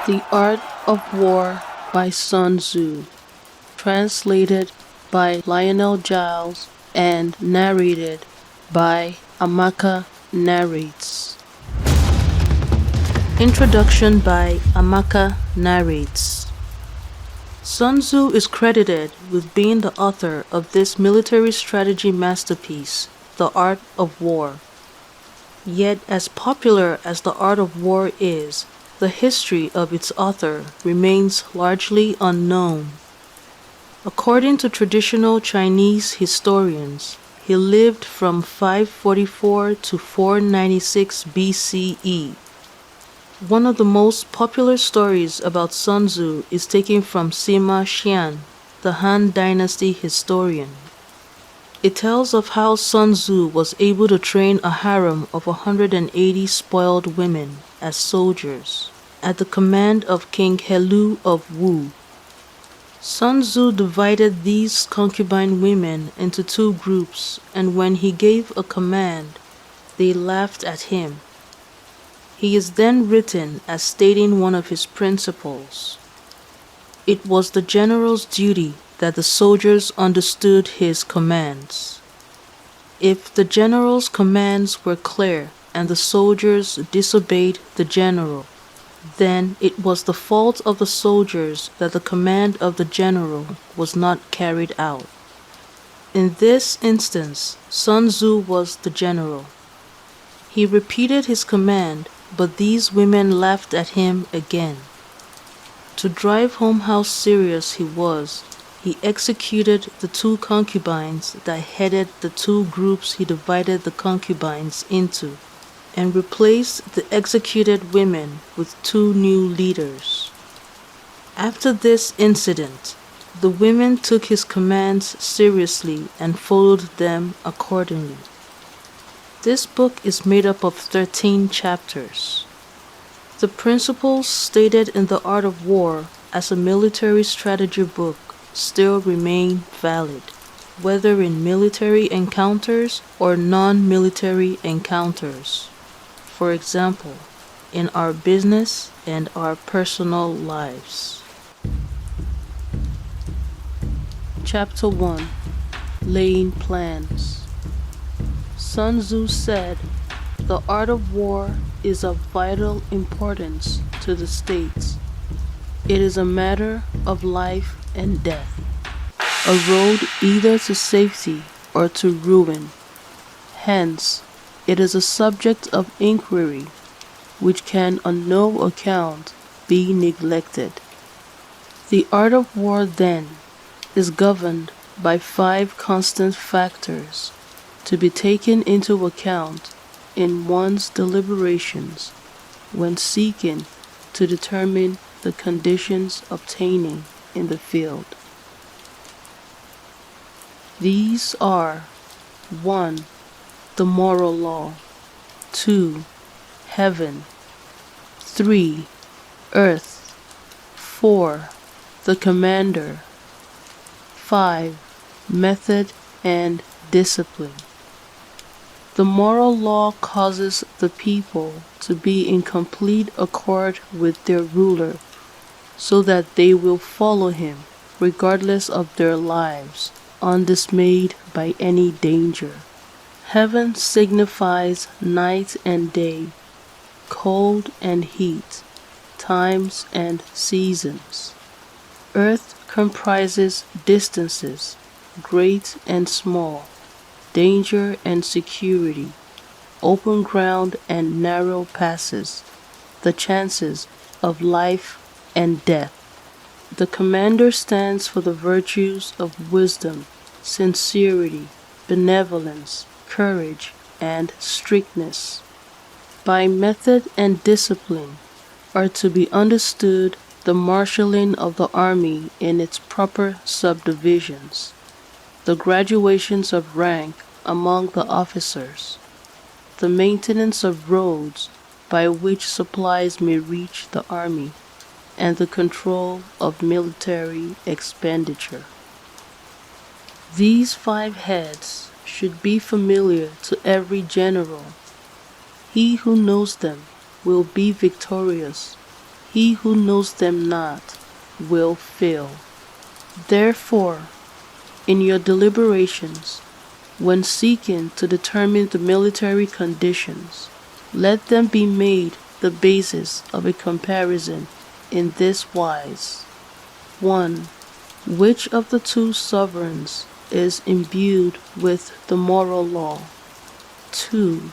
The Art of War by Sun Tzu, translated by Lionel Giles and narrated by Amaka Narrates. Introduction by Amaka Narrates. Sun Tzu is credited with being the author of this military strategy masterpiece, The Art of War. Yet, as popular as The Art of War is, the history of its author remains largely unknown. According to traditional Chinese historians, he lived from 544 to 496 BCE. One of the most popular stories about Sun Tzu is taken from Sima Xian, the Han Dynasty historian. It tells of how Sun Tzu was able to train a harem of 180 spoiled women as soldiers, at the command of King Helu of Wu. Sun Tzu divided these concubine women into two groups, and when he gave a command, they laughed at him. He is then written as stating one of his principles. It was the general's duty that the soldiers understood his commands. If the general's commands were clear and the soldiers disobeyed the general, then it was the fault of the soldiers that the command of the general was not carried out. In this instance, Sun Tzu was the general. He repeated his command, but these women laughed at him again. To drive home how serious he was, he executed the two concubines that headed the two groups he divided the concubines into, and replaced the executed women with two new leaders. After this incident, the women took his commands seriously and followed them accordingly. This book is made up of 13 chapters. The principles stated in The Art of War as a military strategy book still remain valid, whether in military encounters or non-military encounters. For example, in our business and our personal lives. Chapter 1. Laying Plans. Sun Tzu said, "The art of war is of vital importance to the states. It is a matter of life and death, a road either to safety or to ruin. Hence, it is a subject of inquiry which can on no account be neglected. The art of war, then, is governed by 5 constant factors to be taken into account in one's deliberations when seeking to determine the conditions obtaining in the field. These are 1. The moral law, 2. Heaven, 3. Earth, 4. The commander, 5. Method and discipline. The moral law causes the people to be in complete accord with their ruler, so that they will follow him regardless of their lives, undismayed by any danger. Heaven signifies night and day, cold and heat, times and seasons. Earth comprises distances, great and small, danger and security, open ground and narrow passes, the chances of life and death. The commander stands for the virtues of wisdom, sincerity, benevolence, courage, and strictness. By method and discipline are to be understood the marshalling of the army in its proper subdivisions, the graduations of rank among the officers, the maintenance of roads by which supplies may reach the army, and the control of military expenditure. These 5 heads should be familiar to every general. He who knows them will be victorious, he who knows them not will fail. Therefore, in your deliberations, when seeking to determine the military conditions, let them be made the basis of a comparison in this wise. 1. Which of the two sovereigns is imbued with the moral law? 2.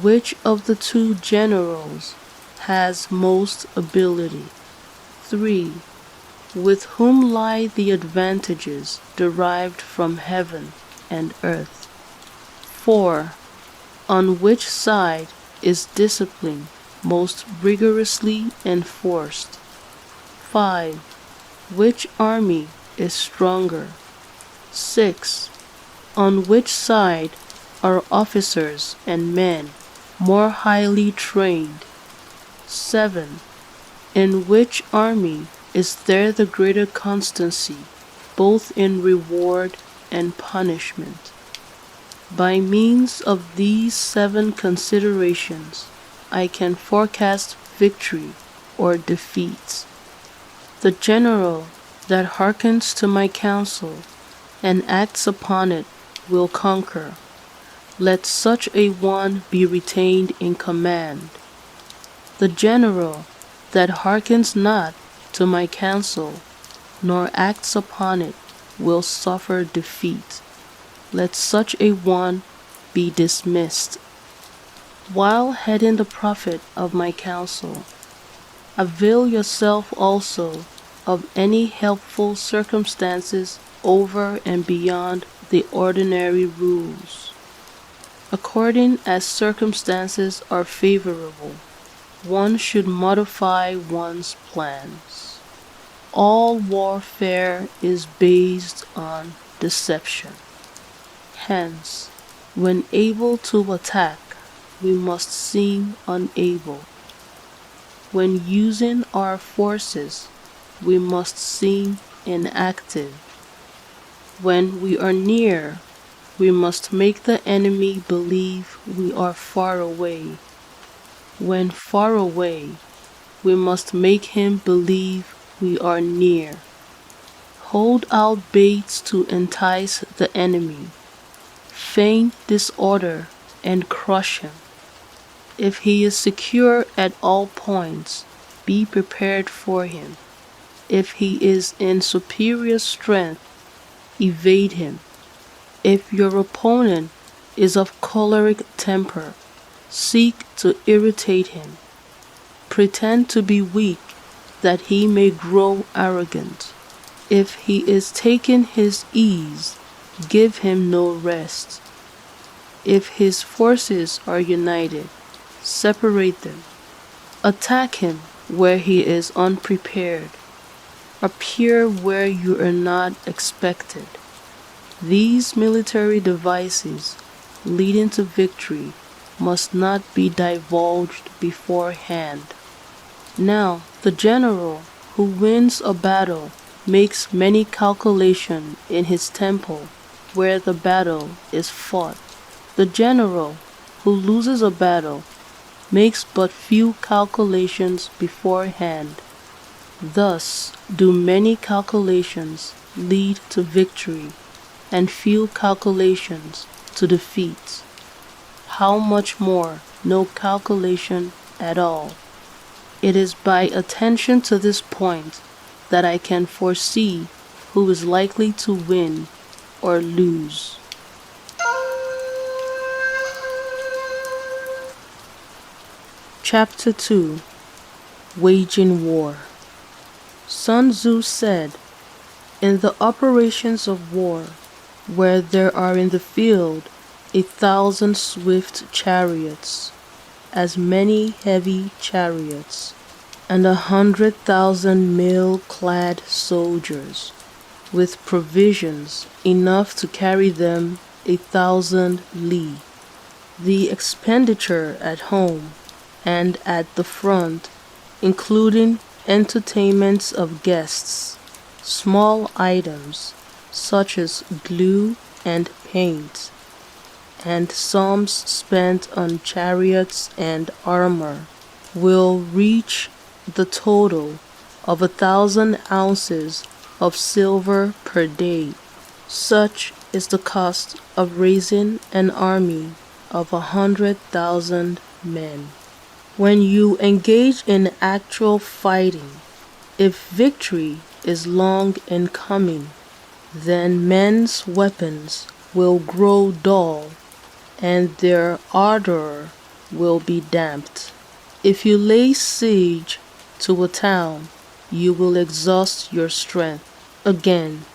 Which of the two generals has most ability? 3. With whom lie the advantages derived from heaven and earth? 4. On which side is discipline most rigorously enforced? 5. Which army is stronger? 6. On which side are officers and men more highly trained? 7. In which army is there the greater constancy, both in reward and punishment? By means of these 7 considerations, I can forecast victory or defeat. The general that hearkens to my counsel and acts upon it will conquer. Let such a one be retained in command. The general that hearkens not to my counsel, nor acts upon it, will suffer defeat. Let such a one be dismissed. While heading the profit of my counsel, avail yourself also of any helpful circumstances over and beyond the ordinary rules. According as circumstances are favorable, one should modify one's plans. All warfare is based on deception. Hence, when able to attack, we must seem unable. When using our forces, we must seem inactive. When we are near, we must make the enemy believe we are far away. When far away, we must make him believe we are near. Hold out baits to entice the enemy. Feign disorder and crush him. If he is secure at all points, be prepared for him. If he is in superior strength, evade him. If your opponent is of choleric temper, seek to irritate him. Pretend to be weak, that he may grow arrogant. If he is taking his ease, give him no rest. If his forces are united, separate them. Attack him where he is unprepared. Appear where you are not expected. These military devices leading to victory must not be divulged beforehand. Now, the general who wins a battle makes many calculations in his temple where the battle is fought. The general who loses a battle makes but few calculations beforehand. Thus do many calculations lead to victory, and few calculations to defeat. How much more no calculation at all? It is by attention to this point that I can foresee who is likely to win or lose. Chapter 2. Waging War. Sun Tzu said, "In the operations of war, where there are in the field 1,000 swift chariots, as many heavy chariots, and 100,000 mail-clad soldiers, with provisions enough to carry them 1,000 li. The expenditure at home and at the front, including entertainments of guests, small items such as glue and paint, and sums spent on chariots and armor, will reach the total of 1,000 ounces of silver per day. Such is the cost of raising an army of 100,000 men. When you engage in actual fighting, if victory is long in coming, then men's weapons will grow dull, and their ardor will be damped. If you lay siege to a town, you will exhaust your strength. Again,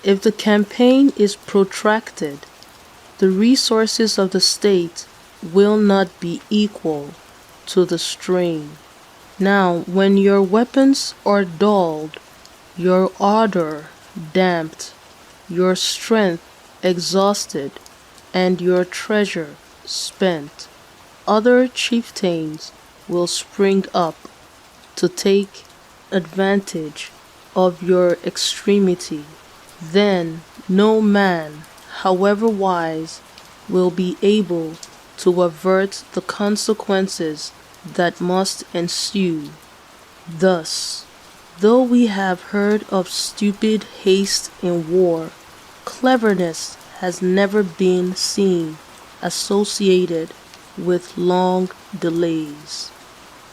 if the campaign is protracted, the resources of the state will not be equal to the strain. Now, when your weapons are dulled, your ardor damped, your strength exhausted, and your treasure spent, other chieftains will spring up to take advantage of your extremity. Then no man, however wise, will be able to avert the consequences that must ensue. Thus, though we have heard of stupid haste in war, cleverness has never been seen associated with long delays.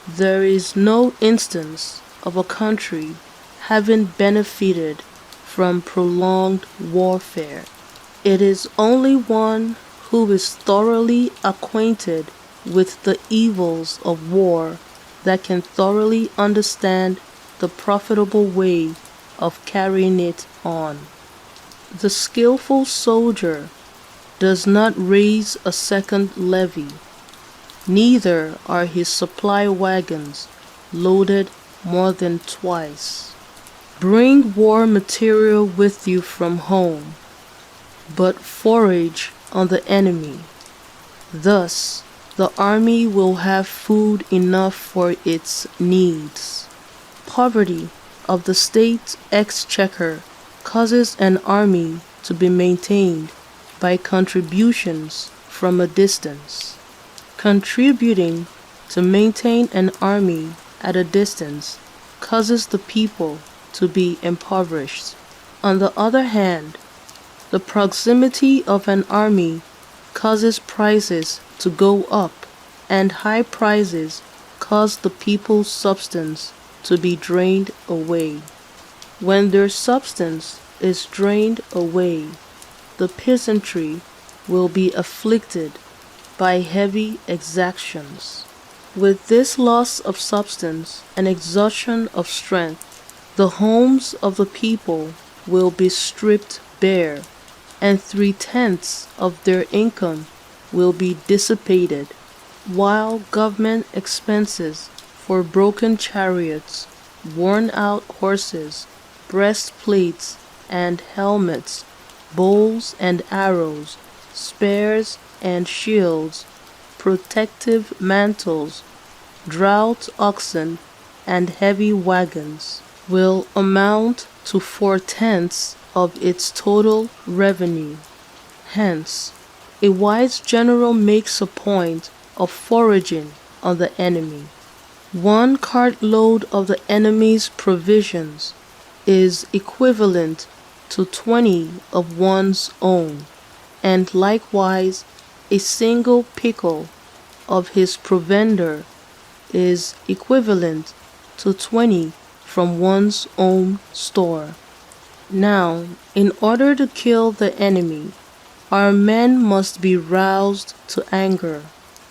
There is no instance of a country having benefited from prolonged warfare. It is only one who is thoroughly acquainted with the evils of war that can thoroughly understand the profitable way of carrying it on. The skillful soldier does not raise a second levy, neither are his supply wagons loaded more than twice. Bring war material with you from home, but forage on the enemy. Thus, the army will have food enough for its needs. Poverty of the state exchequer causes an army to be maintained by contributions from a distance. Contributing to maintain an army at a distance causes the people to be impoverished. On the other hand, the proximity of an army causes prices to go up, and high prices cause the people's substance to be drained away. When their substance is drained away, the peasantry will be afflicted by heavy exactions. With this loss of substance and exhaustion of strength, the homes of the people will be stripped bare, and 3/10 of their income will be dissipated, while government expenses for broken chariots, worn-out horses, breastplates and helmets, bows and arrows, spears and shields, protective mantles, draught oxen, and heavy wagons will amount to 4/10 of its total revenue. Hence, a wise general makes a point of foraging on the enemy. One cartload of the enemy's provisions is equivalent to 20 of one's own, and likewise a single pickle of his provender is equivalent to 20 from one's own store. Now, in order to kill the enemy, our men must be roused to anger,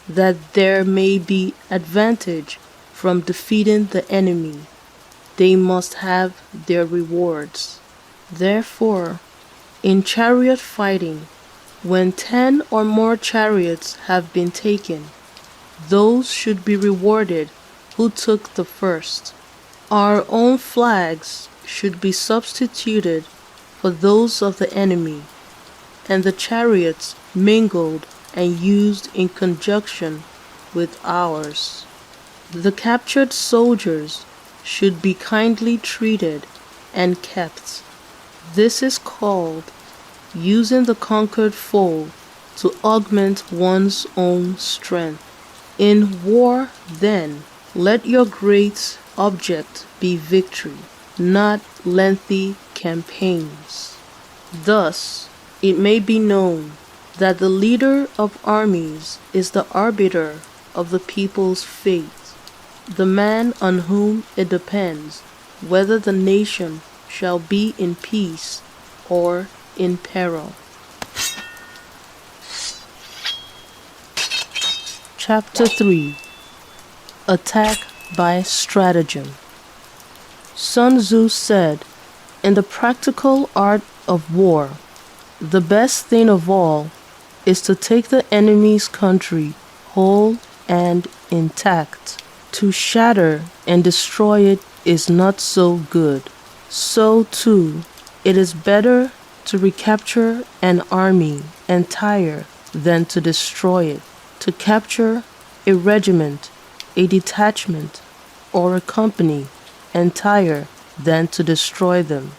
that there may be advantage from defeating the enemy. They must have their rewards. Therefore, in chariot fighting, when 10 or more chariots have been taken, those should be rewarded who took the first. Our own flags should be substituted for those of the enemy, and the chariots mingled and used in conjunction with ours. The captured soldiers should be kindly treated and kept. This is called using the conquered foe to augment one's own strength. In war, then, let your great object be victory, not lengthy campaigns. Thus, it may be known that the leader of armies is the arbiter of the people's fate, the man on whom it depends whether the nation shall be in peace or in peril. Chapter 3. Attack by Stratagem. Sun Tzu said, "In the practical art of war, the best thing of all is to take the enemy's country whole and intact. To shatter and destroy it is not so good. So too, it is better to recapture an army entire than to destroy it. To capture a regiment, a detachment, or a company entire than to destroy them.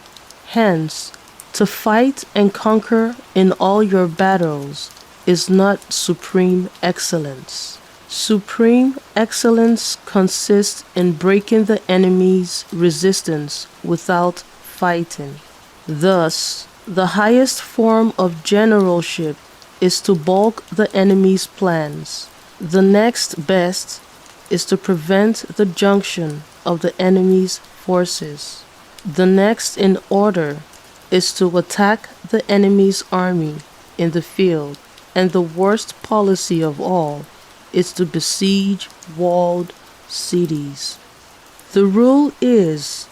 Hence, to fight and conquer in all your battles is not supreme excellence. Supreme excellence consists in breaking the enemy's resistance without fighting. Thus, the highest form of generalship is to balk the enemy's plans. The next best is to prevent the junction of the enemy's forces. The next in order is to attack the enemy's army in the field, and the worst policy of all is to besiege walled cities. The rule is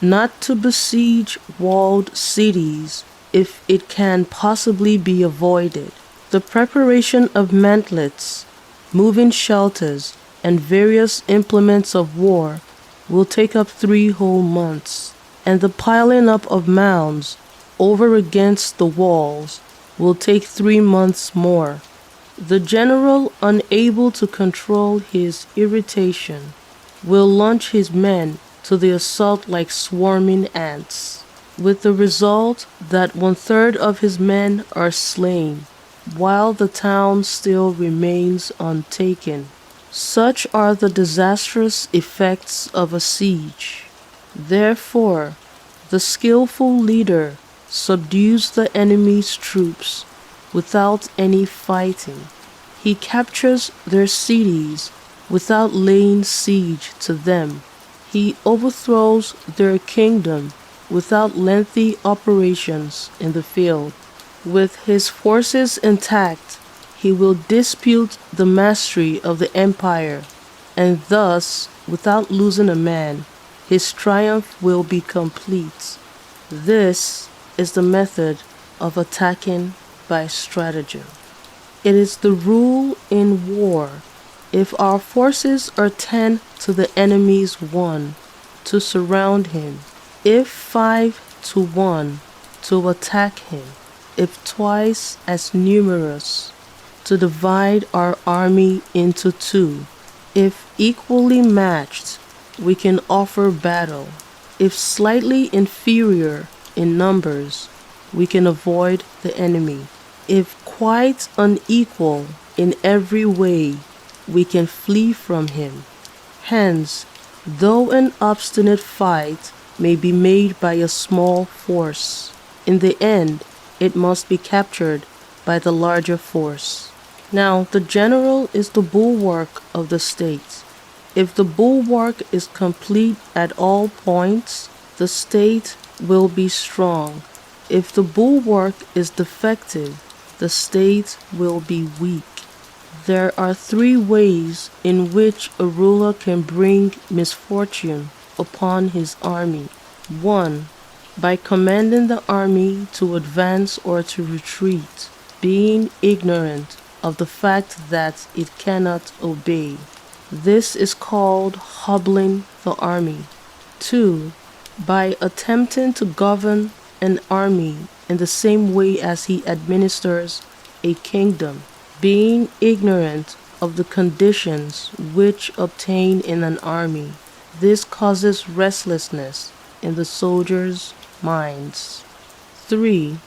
not to besiege walled cities if it can possibly be avoided. The preparation of mantlets, moving shelters, and various implements of war will take up 3 whole months, and the piling up of mounds over against the walls will take 3 months more. The general, unable to control his irritation, will launch his men to the assault like swarming ants, with the result that 1/3 of his men are slain, while the town still remains untaken. Such are the disastrous effects of a siege. Therefore, the skillful leader subdues the enemy's troops without any fighting. He captures their cities without laying siege to them. He overthrows their kingdom without lengthy operations in the field. With his forces intact, he will dispute the mastery of the empire, and thus, without losing a man, his triumph will be complete. This is the method of attacking by stratagem. It is the rule in war, if our forces are 10 to the enemy's 1, to surround him; if 5 to 1, to attack him; if twice as numerous, to divide our army into 2. If equally matched, we can offer battle. If slightly inferior in numbers, we can avoid the enemy. If quite unequal in every way, we can flee from him. Hence, though an obstinate fight may be made by a small force, in the end it must be captured by the larger force. Now, the general is the bulwark of the state. If the bulwark is complete at all points, the state will be strong. If the bulwark is defective, the state will be weak. There are 3 ways in which a ruler can bring misfortune upon his army. 1. By commanding the army to advance or to retreat, being ignorant of the fact that it cannot obey. This is called hobbling the army. 2. By attempting to govern an army in the same way as he administers a kingdom, being ignorant of the conditions which obtain in an army. This causes restlessness in the soldiers' minds. 3.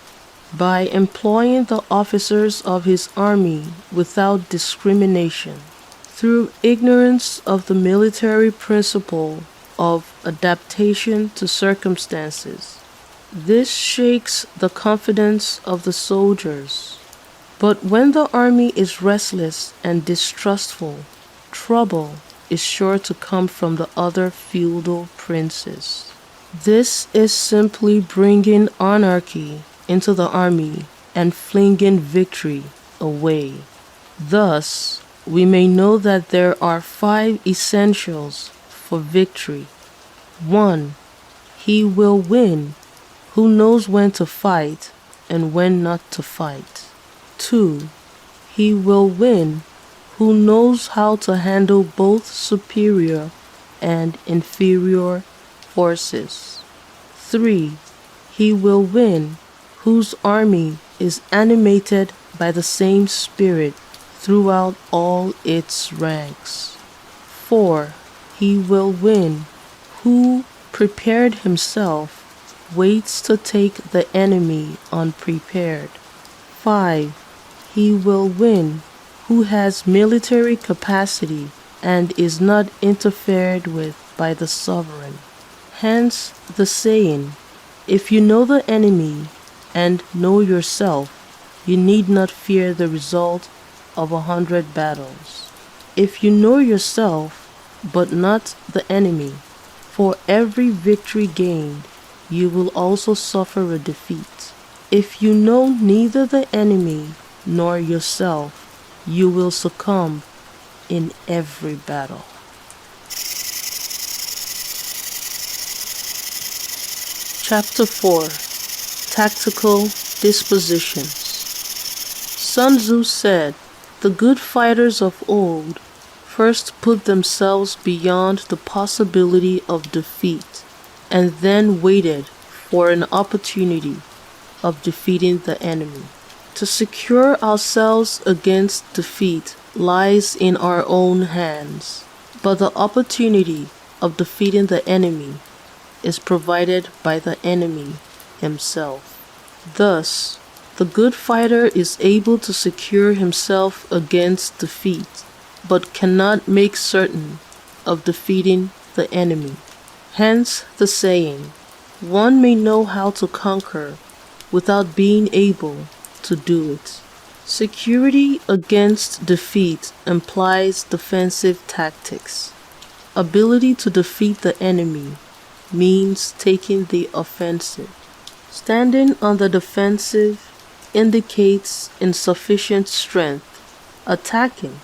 By employing the officers of his army without discrimination. Through ignorance of the military principle, of adaptation to circumstances. This shakes the confidence of the soldiers. But when the army is restless and distrustful, trouble is sure to come from the other feudal princes. This is simply bringing anarchy into the army and flinging victory away. Thus, we may know that there are 5 essentials for victory. 1. He will win who knows when to fight and when not to fight. 2. He will win who knows how to handle both superior and inferior forces. 3. He will win whose army is animated by the same spirit throughout all its ranks. 4. He will win who, prepared himself, waits to take the enemy unprepared. 5. He will win who has military capacity and is not interfered with by the sovereign. Hence the saying, if you know the enemy and know yourself, you need not fear the result of 100 battles. If you know yourself, but not the enemy, for every victory gained, you will also suffer a defeat. If you know neither the enemy nor yourself, you will succumb in every battle. Chapter 4. Tactical Dispositions. Sun Tzu said, "The good fighters of old first put themselves beyond the possibility of defeat, and then waited for an opportunity of defeating the enemy." To secure ourselves against defeat lies in our own hands, but the opportunity of defeating the enemy is provided by the enemy himself. Thus, the good fighter is able to secure himself against defeat, but cannot make certain of defeating the enemy. Hence the saying, one may know how to conquer without being able to do it. Security against defeat implies defensive tactics. Ability to defeat the enemy means taking the offensive. Standing on the defensive indicates insufficient strength. Attacking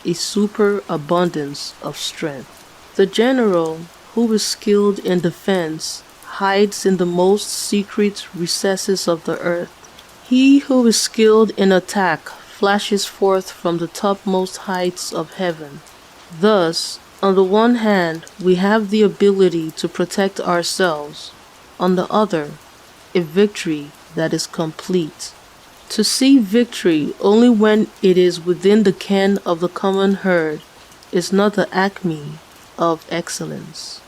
a superabundance of strength. The general who is skilled in defense hides in the most secret recesses of the earth. He who is skilled in attack flashes forth from the topmost heights of heaven. Thus, on the one hand, we have the ability to protect ourselves. On the other, a victory that is complete. To see victory only when it is within the ken of the common herd is not the acme of excellence.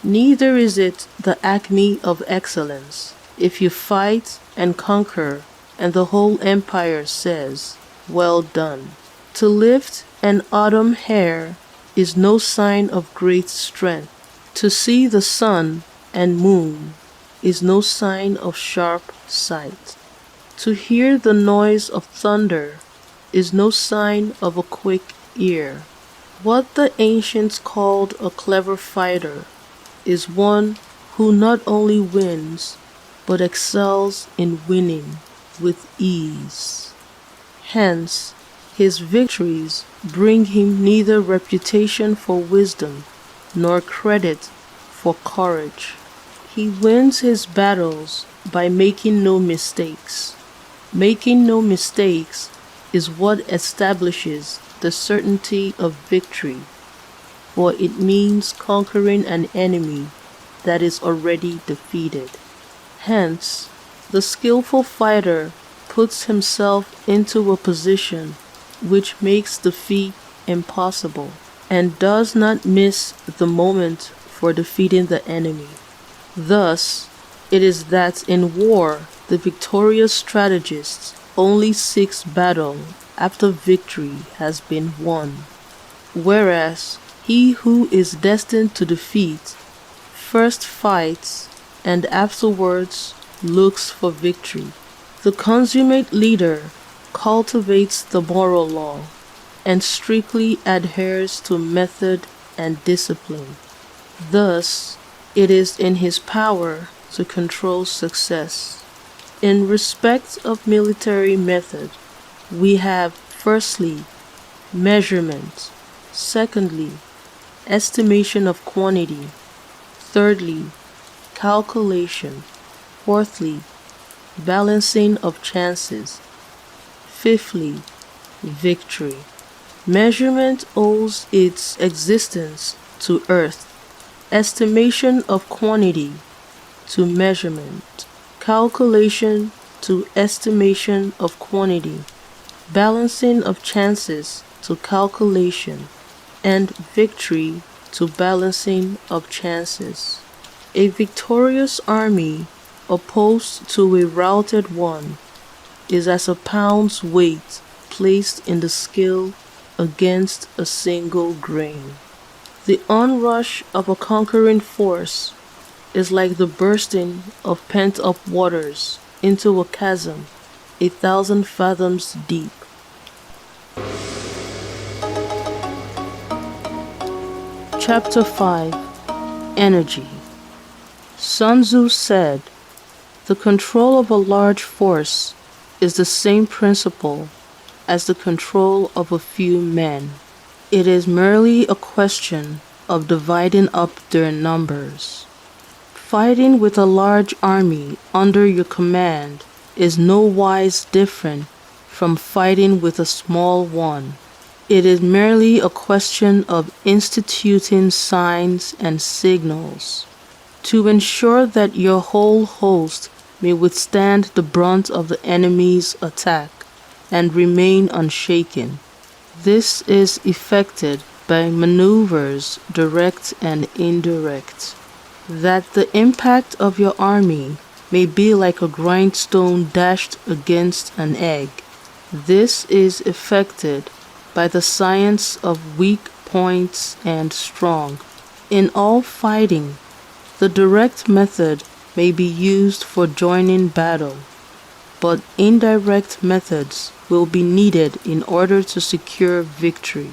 Neither is it the acme of excellence if you fight and conquer and the whole empire says, "Well done." To lift an autumn hair is no sign of great strength. To see the sun and moon is no sign of sharp sight. To hear the noise of thunder is no sign of a quick ear. What the ancients called a clever fighter is one who not only wins, but excels in winning with ease. Hence, his victories bring him neither reputation for wisdom nor credit for courage. He wins his battles by making no mistakes. Making no mistakes is what establishes the certainty of victory, for it means conquering an enemy that is already defeated. Hence, the skillful fighter puts himself into a position which makes defeat impossible, and does not miss the moment for defeating the enemy. Thus, it is that in war the victorious strategist only seeks battle after victory has been won, whereas he who is destined to defeat first fights and afterwards looks for victory. The consummate leader cultivates the moral law and strictly adheres to method and discipline. Thus, it is in his power to control success. In respect of military method, we have firstly, measurement, secondly, estimation of quantity, thirdly, calculation, fourthly, balancing of chances, fifthly, victory. Measurement owes its existence to earth, estimation of quantity to measurement, calculation to estimation of quantity, balancing of chances to calculation, and victory to balancing of chances. A victorious army opposed to a routed one is as a pound's weight placed in the scale against a single grain. The onrush of a conquering force is like the bursting of pent-up waters into a chasm 1,000 fathoms deep. Chapter 5. Energy. Sun Tzu said, "The control of a large force is the same principle as the control of a few men. It is merely a question of dividing up their numbers." Fighting with a large army under your command is no wise different from fighting with a small one. It is merely a question of instituting signs and signals to ensure that your whole host may withstand the brunt of the enemy's attack and remain unshaken. This is effected by maneuvers direct and indirect, that the impact of your army may be like a grindstone dashed against an egg. This is effected by the science of weak points and strong. In all fighting, the direct method may be used for joining battle, but indirect methods will be needed in order to secure victory.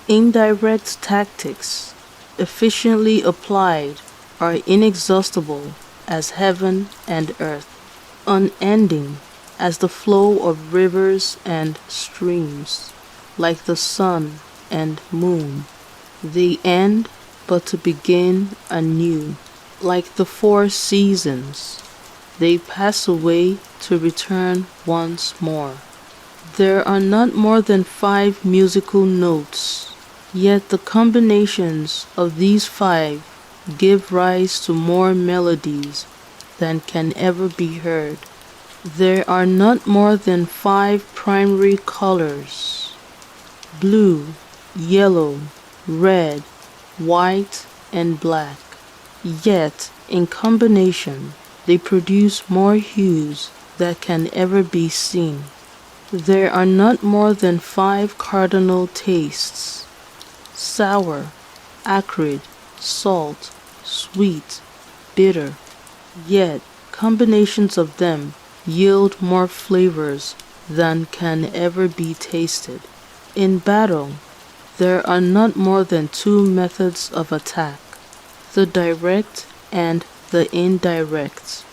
Indirect tactics, efficiently applied, are inexhaustible as heaven and earth, unending as the flow of rivers and streams, like the sun and moon. They end but to begin anew, like the 4 seasons. They pass away to return once more. There are not more than 5 musical notes, yet the combinations of these 5 give rise to more melodies than can ever be heard. There are not more than 5 primary colors: blue, yellow, red, white, and black. Yet, in combination, they produce more hues that can ever be seen. There are not more than 5 cardinal tastes: sour, acrid, salt, sweet, bitter. Yet, combinations of them yield more flavors than can ever be tasted. In battle, there are not more than 2 methods of attack: the direct and the indirect.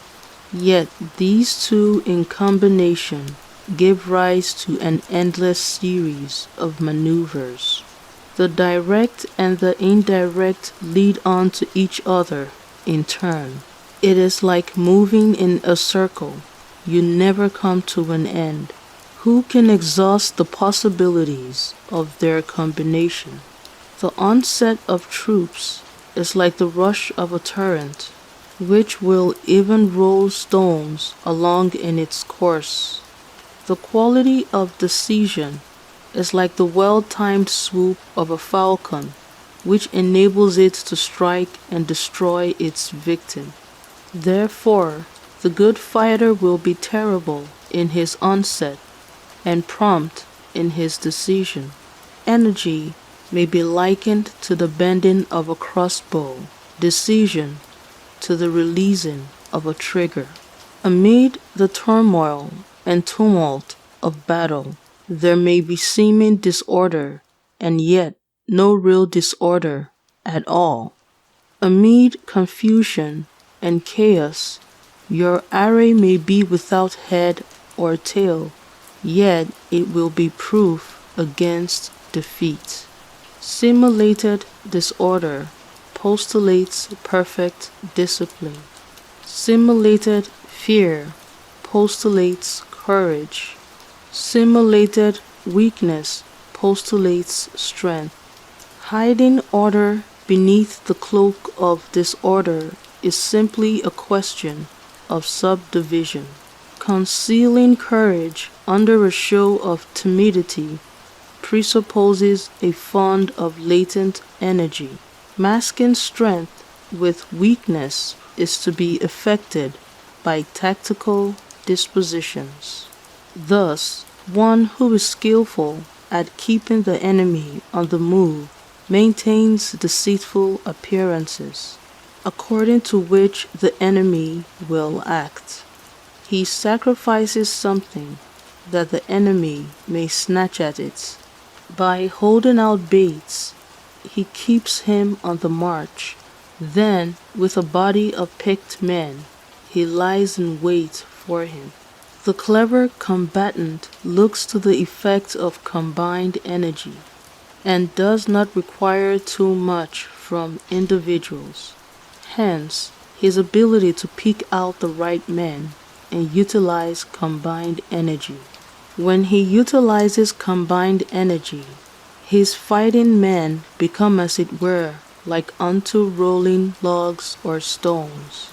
Yet these 2 in combination give rise to an endless series of maneuvers. The direct and the indirect lead on to each other in turn. It is like moving in a circle. You never come to an end. Who can exhaust the possibilities of their combination? The onset of troops is like the rush of a torrent, which will even roll stones along in its course. The quality of decision is like the well-timed swoop of a falcon, which enables it to strike and destroy its victim. Therefore, the good fighter will be terrible in his onset and prompt in his decision. Energy may be likened to the bending of a crossbow. decision to the releasing of a trigger. Amid the turmoil and tumult of battle, there may be seeming disorder and yet no real disorder at all. Amid confusion and chaos, your array may be without head or tail, yet it will be proof against defeat. Simulated disorder postulates perfect discipline. Simulated fear postulates courage. Simulated weakness postulates strength. Hiding order beneath the cloak of disorder is simply a question of subdivision. Concealing courage under a show of timidity presupposes a fund of latent energy. Masking strength with weakness is to be effected by tactical dispositions. Thus, one who is skillful at keeping the enemy on the move maintains deceitful appearances, according to which the enemy will act. He sacrifices something that the enemy may snatch at it. By holding out baits, he keeps him on the march. Then, with a body of picked men, he lies in wait for him. The clever combatant looks to the effect of combined energy and does not require too much from individuals. Hence, his ability to pick out the right men and utilize combined energy. When he utilizes combined energy, his fighting men become as it were like unto rolling logs or stones.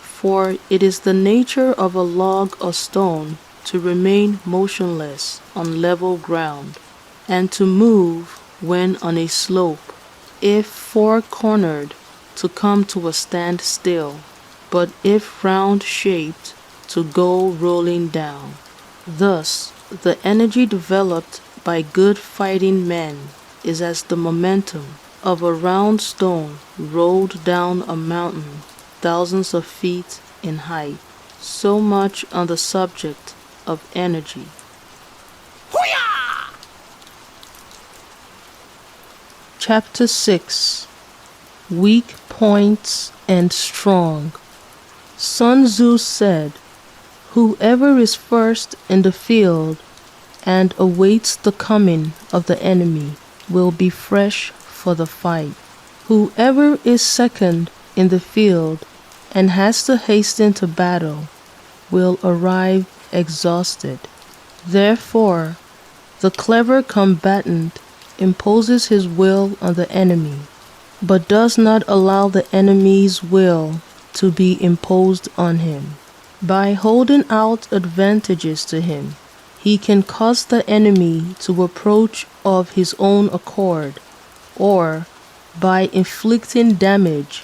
For it is the nature of a log or stone to remain motionless on level ground, and to move when on a slope, if four-cornered, to come to a standstill, but if round-shaped, to go rolling down. Thus, the energy developed by good fighting men is as the momentum of a round stone rolled down a mountain thousands of feet in height. So much on the subject of energy. Chapter 6. Weak Points and Strong. Sun Tzu said, "Whoever is first in the field and awaits the coming of the enemy will be fresh for the fight. Whoever is second in the field and has to hasten to battle will arrive exhausted." Therefore, the clever combatant imposes his will on the enemy, but does not allow the enemy's will to be imposed on him. By holding out advantages to him, he can cause the enemy to approach of his own accord, or by inflicting damage,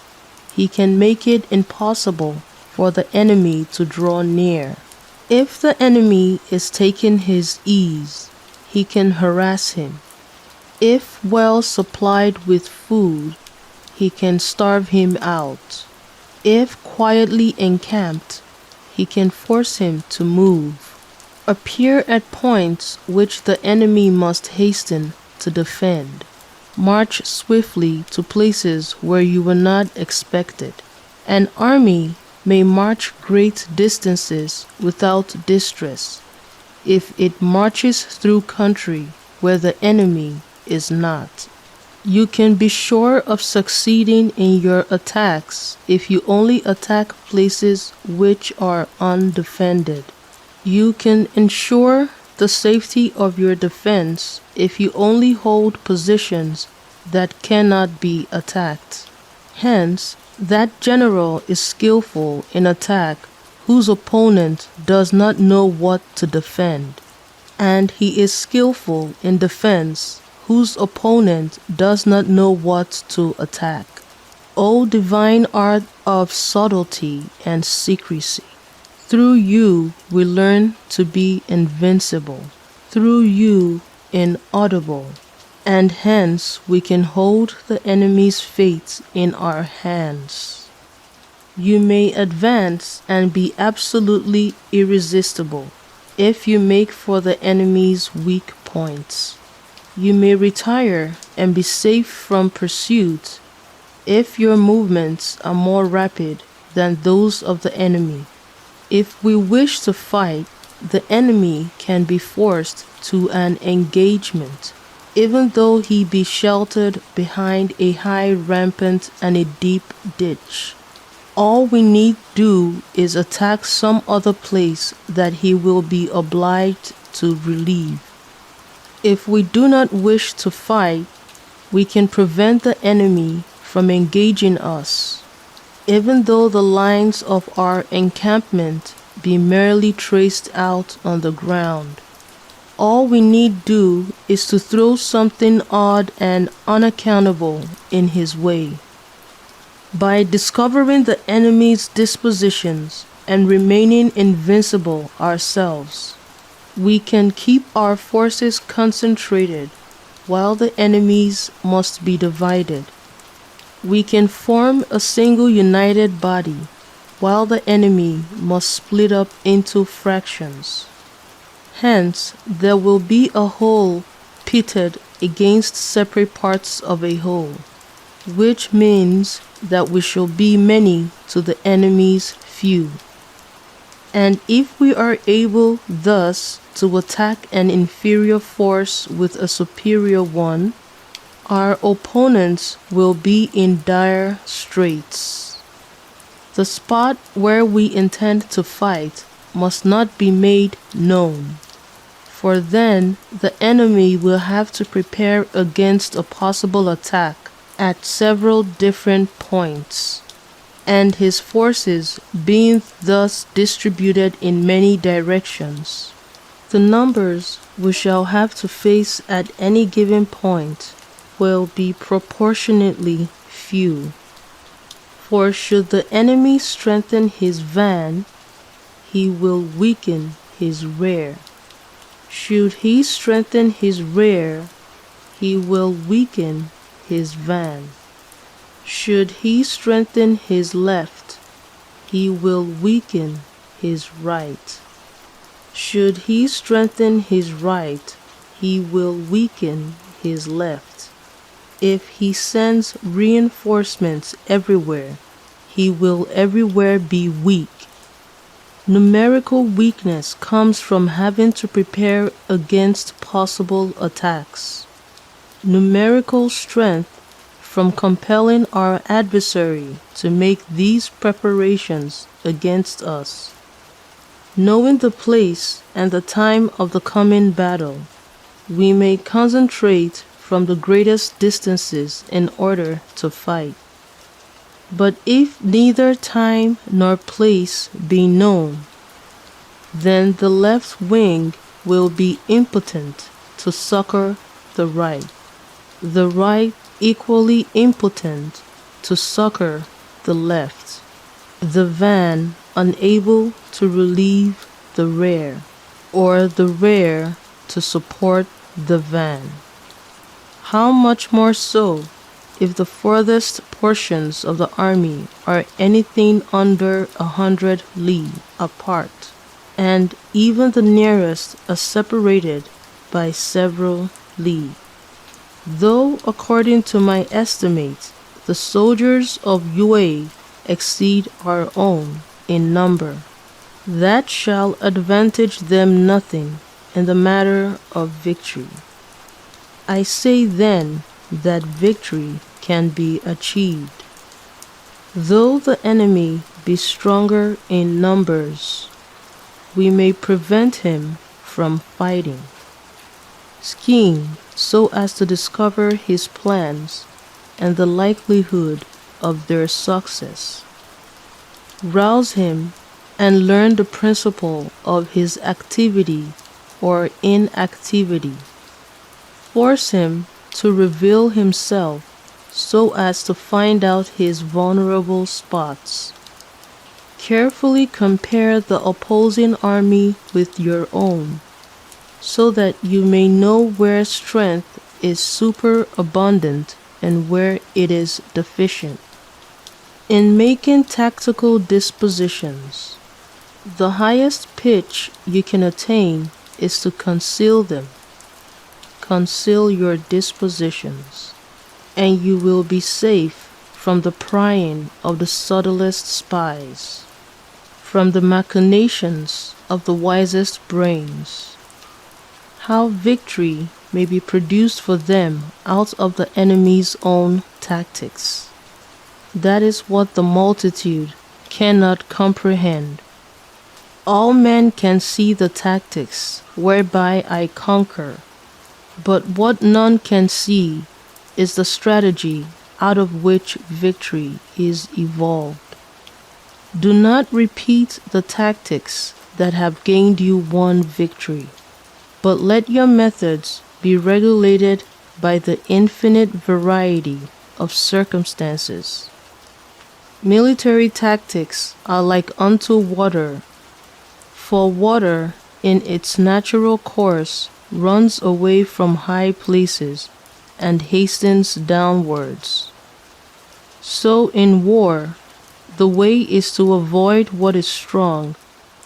he can make it impossible for the enemy to draw near. If the enemy is taking his ease, he can harass him. If well supplied with food, he can starve him out. If quietly encamped, he can force him to move. Appear at points which the enemy must hasten to defend. March swiftly to places where you were not expected. An army may march great distances without distress if it marches through country where the enemy is not. You can be sure of succeeding in your attacks if you only attack places which are undefended. You can ensure the safety of your defense if you only hold positions that cannot be attacked. Hence, that general is skillful in attack whose opponent does not know what to defend, and he is skillful in defense whose opponent does not know what to attack. O divine art of subtlety and secrecy! Through you we learn to be invincible. Through you, inaudible, and hence we can hold the enemy's fate in our hands. You may advance and be absolutely irresistible if you make for the enemy's weak points. You may retire and be safe from pursuit if your movements are more rapid than those of the enemy. If we wish to fight, the enemy can be forced to an engagement, even though he be sheltered behind a high rampart and a deep ditch. All we need do is attack some other place that he will be obliged to relieve. If we do not wish to fight, we can prevent the enemy from engaging us, even though the lines of our encampment be merely traced out on the ground. All we need do is to throw something odd and unaccountable in his way. By discovering the enemy's dispositions and remaining invincible ourselves, we can keep our forces concentrated while the enemy's must be divided. We can form a single united body while the enemy must split up into fractions. Hence, there will be a whole pitted against separate parts of a whole, which means that we shall be many to the enemy's few. And if we are able thus to attack an inferior force with a superior one, our opponents will be in dire straits. The spot where we intend to fight must not be made known, for then the enemy will have to prepare against a possible attack at several different points, and his forces being thus distributed in many directions, the numbers we shall have to face at any given point will be proportionately few. For should the enemy strengthen his van, he will weaken his rear. Should he strengthen his rear, he will weaken his van. Should he strengthen his left, he will weaken his right. Should he strengthen his right, he will weaken his left. If he sends reinforcements everywhere, he will everywhere be weak. Numerical weakness comes from having to prepare against possible attacks. Numerical strength from compelling our adversary to make these preparations against us. Knowing the place and the time of the coming battle, we may concentrate from the greatest distances in order to fight. But if neither time nor place be known, then the left wing will be impotent to succor the right equally impotent to succor the left, the van unable to relieve the rear, or the rear to support the van. How much more so if the furthest portions of the army are anything under 100 li apart, and even the nearest are separated by several li. Though, according to my estimate, the soldiers of Yue exceed our own in number, that shall advantage them nothing in the matter of victory. I say then that victory can be achieved. Though the enemy be stronger in numbers, we may prevent him from fighting. Scheme so as to discover his plans and the likelihood of their success. Rouse him and learn the principle of his activity or inactivity. Force him to reveal himself so as to find out his vulnerable spots. Carefully compare the opposing army with your own, so that you may know where strength is superabundant and where it is deficient. In making tactical dispositions, the highest pitch you can attain is to conceal them. Conceal your dispositions, and you will be safe from the prying of the subtlest spies, from the machinations of the wisest brains. How victory may be produced for them out of the enemy's own tactics. That is what the multitude cannot comprehend. All men can see the tactics whereby I conquer, but what none can see is the strategy out of which victory is evolved. Do not repeat the tactics that have gained you one victory, but let your methods be regulated by the infinite variety of circumstances. Military tactics are like unto water, for water in its natural course runs away from high places and hastens downwards. So in war, the way is to avoid what is strong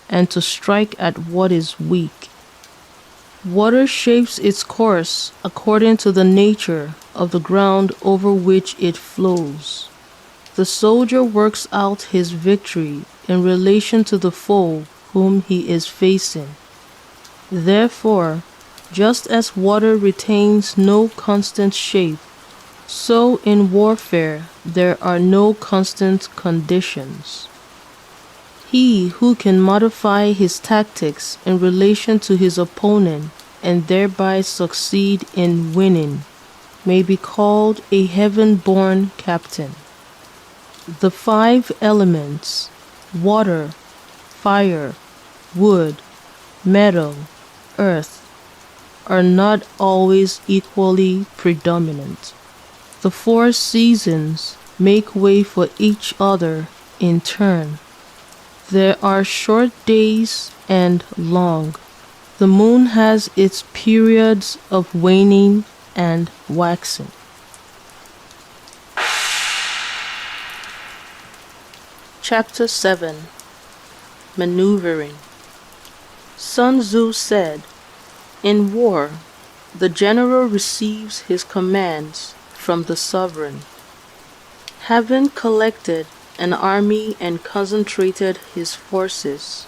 and to strike at what is weak. Water shapes its course according to the nature of the ground over which it flows. The soldier works out his victory in relation to the foe whom he is facing. Therefore, just as water retains no constant shape, so in warfare there are no constant conditions. He who can modify his tactics in relation to his opponent and thereby succeed in winning may be called a heaven-born captain. The 5 elements, water, fire, wood, metal, earth, are not always equally predominant. The 4 seasons make way for each other in turn. There are short days and long. The moon has its periods of waning and waxing. Chapter 7. Maneuvering. Sun Tzu said, "In war, the general receives his commands from the sovereign. Having collected an army and concentrated his forces,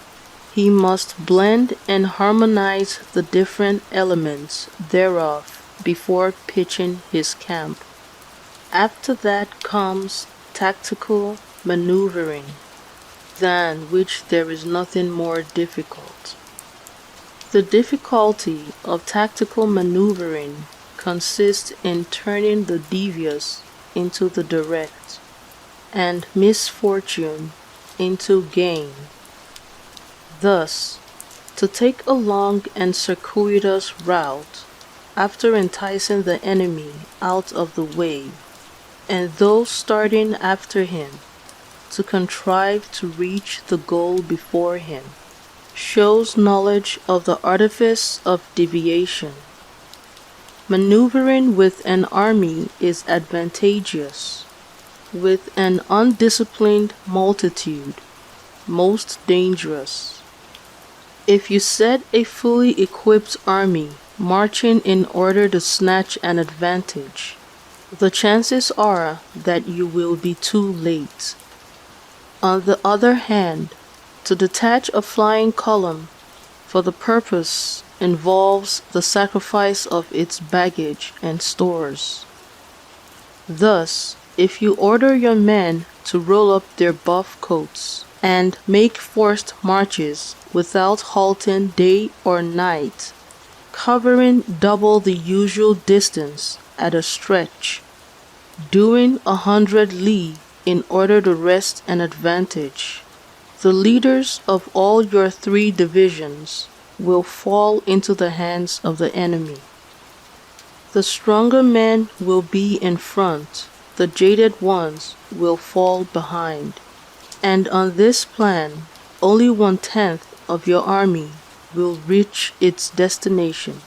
he must blend and harmonize the different elements thereof before pitching his camp. After that comes tactical maneuvering, than which there is nothing more difficult. The difficulty of tactical maneuvering consists in turning the devious into the direct, and misfortune into gain. Thus, to take a long and circuitous route, after enticing the enemy out of the way, and those starting after him, to contrive to reach the goal before him, shows knowledge of the artifice of deviation. Maneuvering with an army is advantageous. With an undisciplined multitude, most dangerous. If you set a fully equipped army marching in order to snatch an advantage, the chances are that you will be too late. On the other hand, to detach a flying column for the purpose involves the sacrifice of its baggage and stores. Thus, if you order your men to roll up their buff coats and make forced marches without halting day or night, covering double the usual distance at a stretch, doing 100 li in order to wrest an advantage, the leaders of all your 3 divisions will fall into the hands of the enemy. The stronger men will be in front, the jaded ones will fall behind, and on this plan, only 1/10 of your army will reach its destination.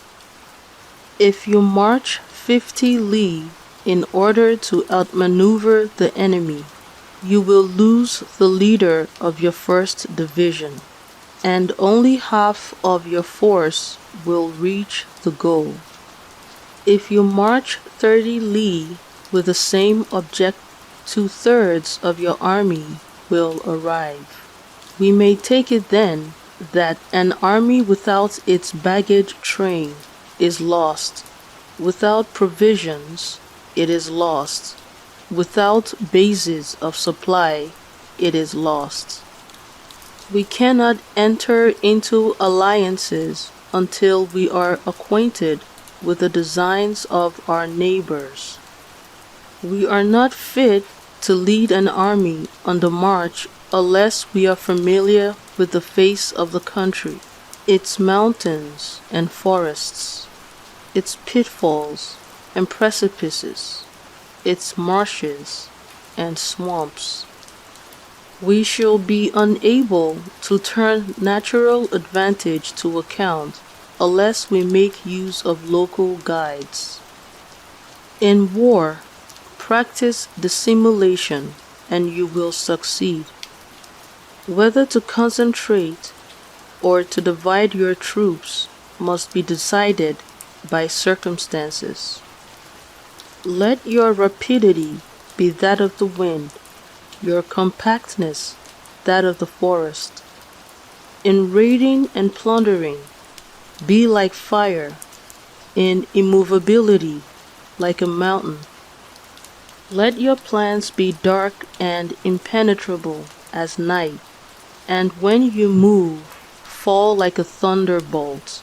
If you march 50 li in order to outmaneuver the enemy. You will lose the leader of your first division, and only half of your force will reach the goal. If you march 30 li with the same object, 2/3 of your army will arrive. We may take it then that an army without its baggage train is lost. Without provisions, it is lost. Without bases of supply, it is lost. We cannot enter into alliances until we are acquainted with the designs of our neighbors. We are not fit to lead an army on the march unless we are familiar with the face of the country, its mountains and forests, its pitfalls and precipices, its marshes and swamps. We shall be unable to turn natural advantage to account unless we make use of local guides. In war, practice dissimulation and you will succeed. Whether to concentrate or to divide your troops must be decided by circumstances. Let your rapidity be that of the wind, your compactness that of the forest. In raiding and plundering, be like fire, in immovability, like a mountain. Let your plans be dark and impenetrable as night, and when you move, fall like a thunderbolt.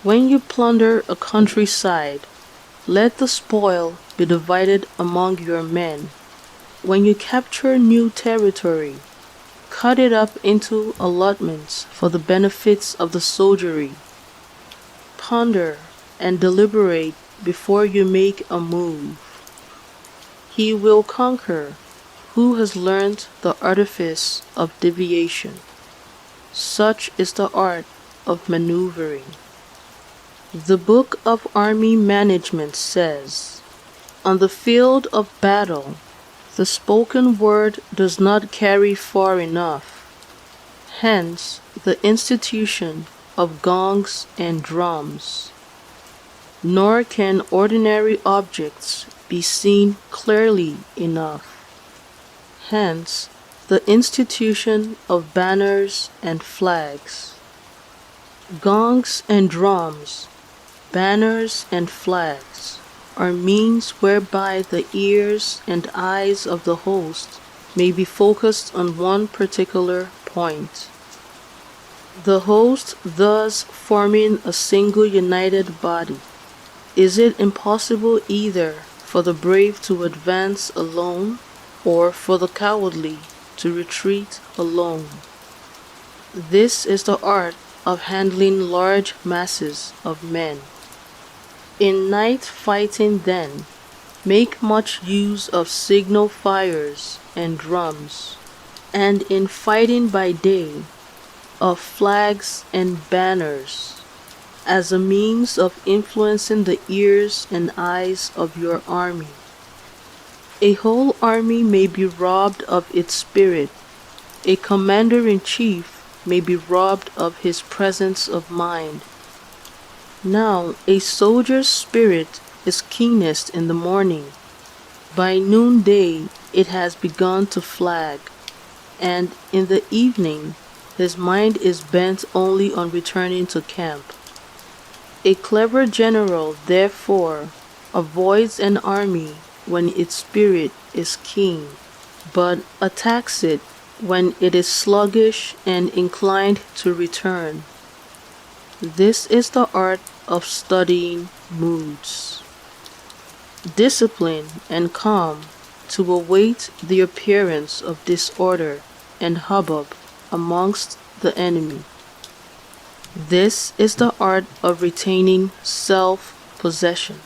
When you plunder a countryside, let the spoil be divided among your men. When you capture new territory, cut it up into allotments for the benefits of the soldiery. Ponder and deliberate before you make a move. He will conquer who has learned the artifice of deviation. Such is the art of maneuvering. The Book of Army Management says, "On the field of battle, the spoken word does not carry far enough. Hence the institution of gongs and drums. Nor can ordinary objects be seen clearly enough. Hence the institution of banners and flags. Gongs and drums, banners and flags are means whereby the ears and eyes of the host may be focused on one particular point. The host thus forming a single united body. Is it impossible either for the brave to advance alone, or for the cowardly to retreat alone? This is the art of handling large masses of men. In night fighting then, make much use of signal fires and drums, and in fighting by day, of flags and banners, as a means of influencing the ears and eyes of your army. A whole army may be robbed of its spirit. A commander-in-chief may be robbed of his presence of mind. Now a soldier's spirit is keenest in the morning. By noonday it has begun to flag, and in the evening his mind is bent only on returning to camp. A clever general, therefore, avoids an army when its spirit is keen, but attacks it when it is sluggish and inclined to return. This is the art of studying moods. Discipline and calm to await the appearance of disorder and hubbub amongst the enemy. This is the art of retaining self-possession.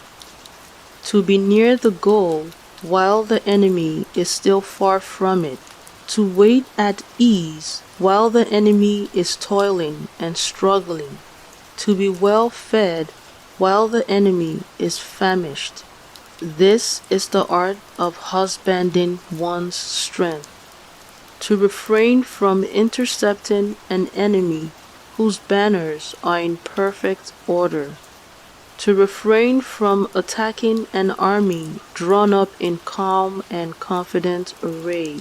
To be near the goal while the enemy is still far from it. To wait at ease while the enemy is toiling and struggling. To be well fed while the enemy is famished. This is the art of husbanding one's strength. To refrain from intercepting an enemy whose banners are in perfect order. To refrain from attacking an army drawn up in calm and confident array.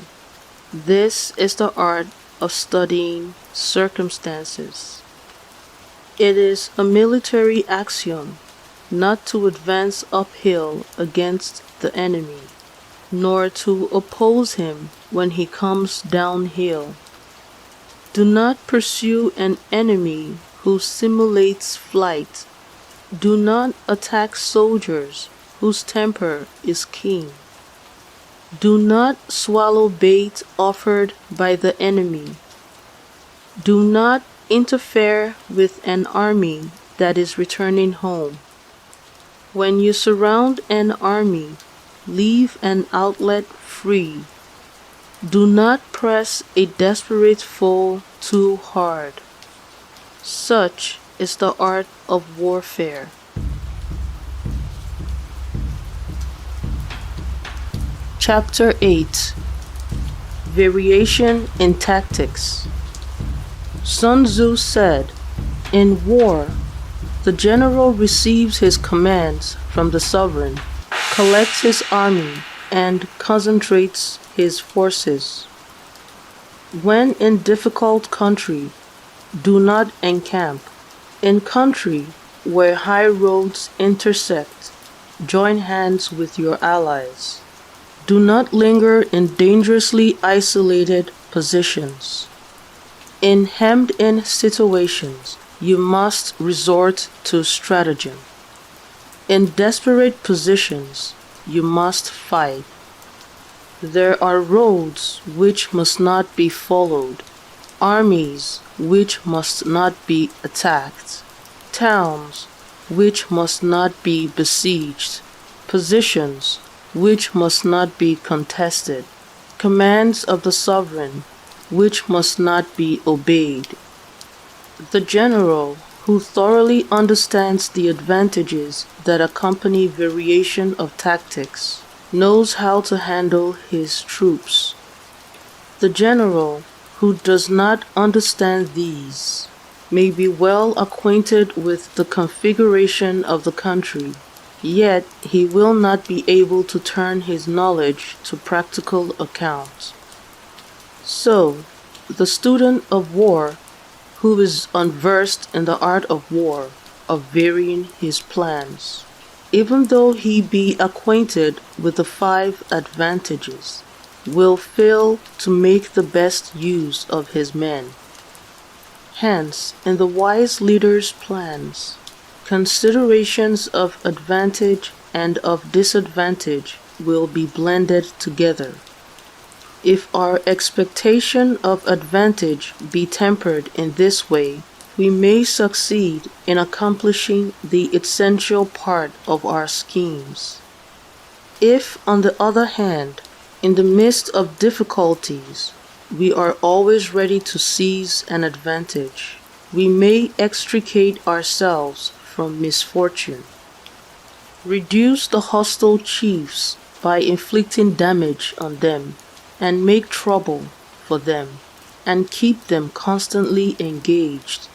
This is the art of studying circumstances. It is a military axiom not to advance uphill against the enemy, nor to oppose him when he comes downhill. Do not pursue an enemy who simulates flight. Do not attack soldiers whose temper is keen. Do not swallow bait offered by the enemy. Do not interfere with an army that is returning home. When you surround an army, leave an outlet free. Do not press a desperate foe too hard. Such is the art of warfare. Chapter 8. Variation in Tactics. Sun Tzu said, "In war, the general receives his commands from the sovereign, collects his army, and concentrates his forces. When in difficult country, do not encamp. In country where high roads intersect, join hands with your allies. Do not linger in dangerously isolated positions. In hemmed-in situations, you must resort to stratagem. In desperate positions, you must fight. There are roads which must not be followed, armies which must not be attacked, towns which must not be besieged, positions which must not be contested, commands of the sovereign which must not be obeyed." The general who thoroughly understands the advantages that accompany variation of tactics knows how to handle his troops. The general who does not understand these may be well acquainted with the configuration of the country, yet he will not be able to turn his knowledge to practical account. So, the student of war who is unversed in the art of war, of varying his plans, even though he be acquainted with the 5 advantages, will fail to make the best use of his men. Hence, in the wise leader's plans, considerations of advantage and of disadvantage will be blended together. If our expectation of advantage be tempered in this way, we may succeed in accomplishing the essential part of our schemes. If, on the other hand, in the midst of difficulties, we are always ready to seize an advantage, we may extricate ourselves from misfortune. Reduce the hostile chiefs by inflicting damage on them, and make trouble for them, and keep them constantly engaged.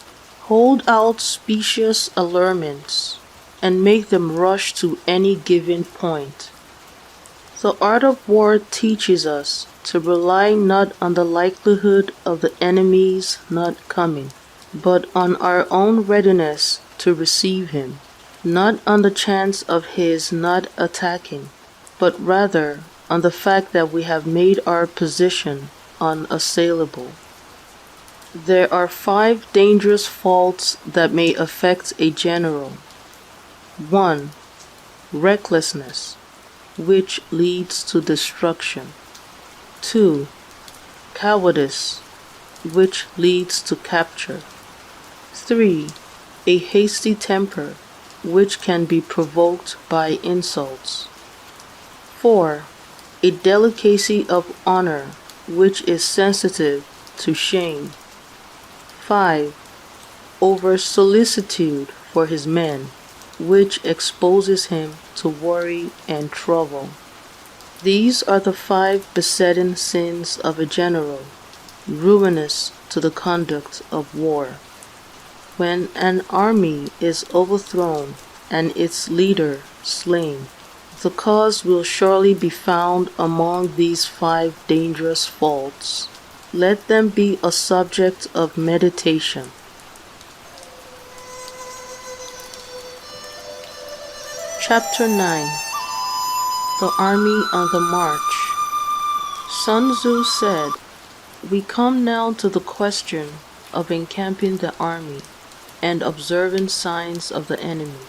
Hold out specious allurements, and make them rush to any given point. The art of war teaches us to rely not on the likelihood of the enemy's not coming, but on our own readiness to receive him, not on the chance of his not attacking, but rather on the fact that we have made our position unassailable. There are 5 dangerous faults that may affect a general. 1. Recklessness, which leads to destruction. 2. Cowardice, which leads to capture. 3. A hasty temper, which can be provoked by insults. 4. A delicacy of honor, which is sensitive to shame. 5. Over-solicitude for his men, which exposes him to worry and trouble. These are the 5 besetting sins of a general, ruinous to the conduct of war. When an army is overthrown and its leader slain, the cause will surely be found among these 5 dangerous faults. Let them be a subject of meditation. Chapter 9. The Army on the March. Sun Tzu said, "We come now to the question of encamping the army and observing signs of the enemy.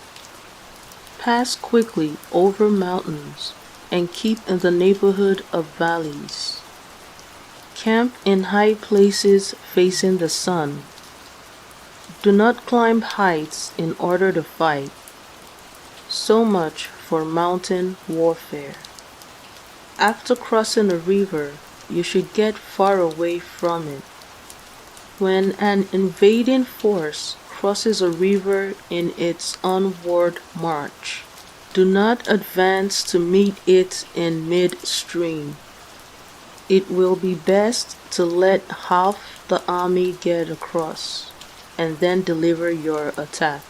Pass quickly over mountains and keep in the neighborhood of valleys. Camp in high places facing the sun. Do not climb heights in order to fight. So much for mountain warfare. After crossing a river, you should get far away from it. When an invading force crosses a river in its onward march, do not advance to meet it in midstream. It will be best to let half the army get across, and then deliver your attack.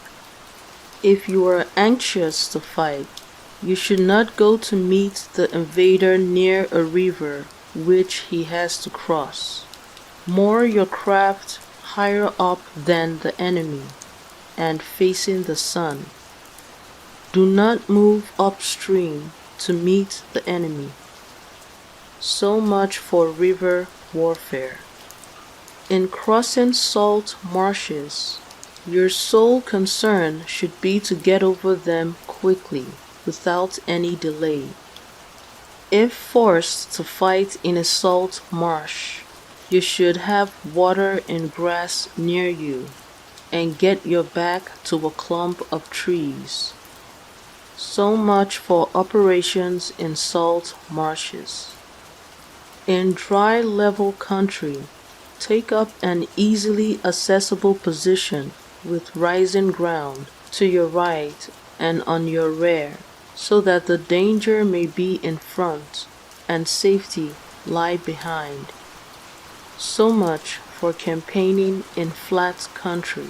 If you are anxious to fight, you should not go to meet the invader near a river which he has to cross. Moor your craft higher up than the enemy, and facing the sun. Do not move upstream to meet the enemy. So much for river warfare. In crossing salt marshes, your sole concern should be to get over them quickly, without any delay. If forced to fight in a salt marsh, you should have water and grass near you, and get your back to a clump of trees. So much for operations in salt marshes. In dry level country, take up an easily accessible position with rising ground to your right and on your rear, so that the danger may be in front and safety lie behind. So much for campaigning in flat country.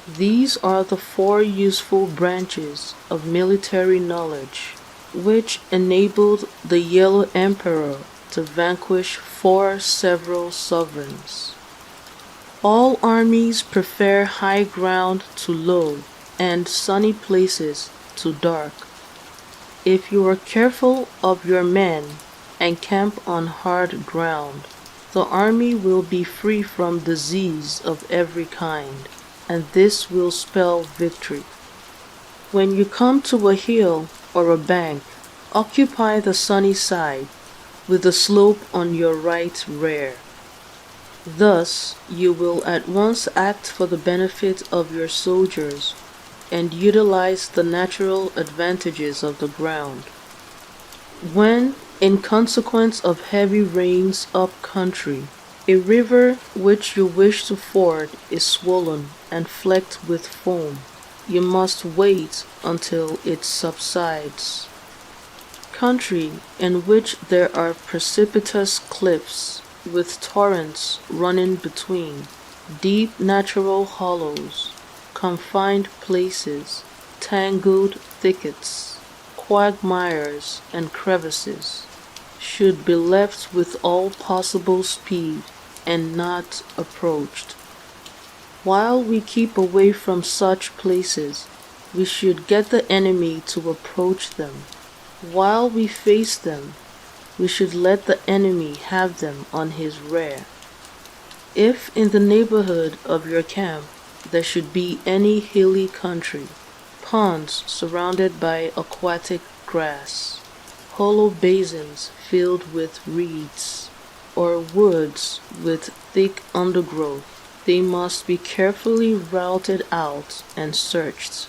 These are the 4 useful branches of military knowledge, which enabled the Yellow Emperor to vanquish 4 several sovereigns. All armies prefer high ground to low, and sunny places to dark. If you are careful of your men and camp on hard ground, the army will be free from disease of every kind, and this will spell victory. When you come to a hill or a bank, occupy the sunny side, with the slope on your right rear. Thus, you will at once act for the benefit of your soldiers and utilize the natural advantages of the ground. When, in consequence of heavy rains up country, a river which you wish to ford is swollen and flecked with foam, you must wait until it subsides. Country in which there are precipitous cliffs with torrents running between, deep natural hollows, confined places, tangled thickets, quagmires, and crevices, should be left with all possible speed and not approached. While we keep away from such places, we should get the enemy to approach them. While we face them, we should let the enemy have them on his rear. If in the neighborhood of your camp there should be any hilly country, ponds surrounded by aquatic grass, hollow basins filled with reeds, or woods with thick undergrowth, they must be carefully routed out and searched,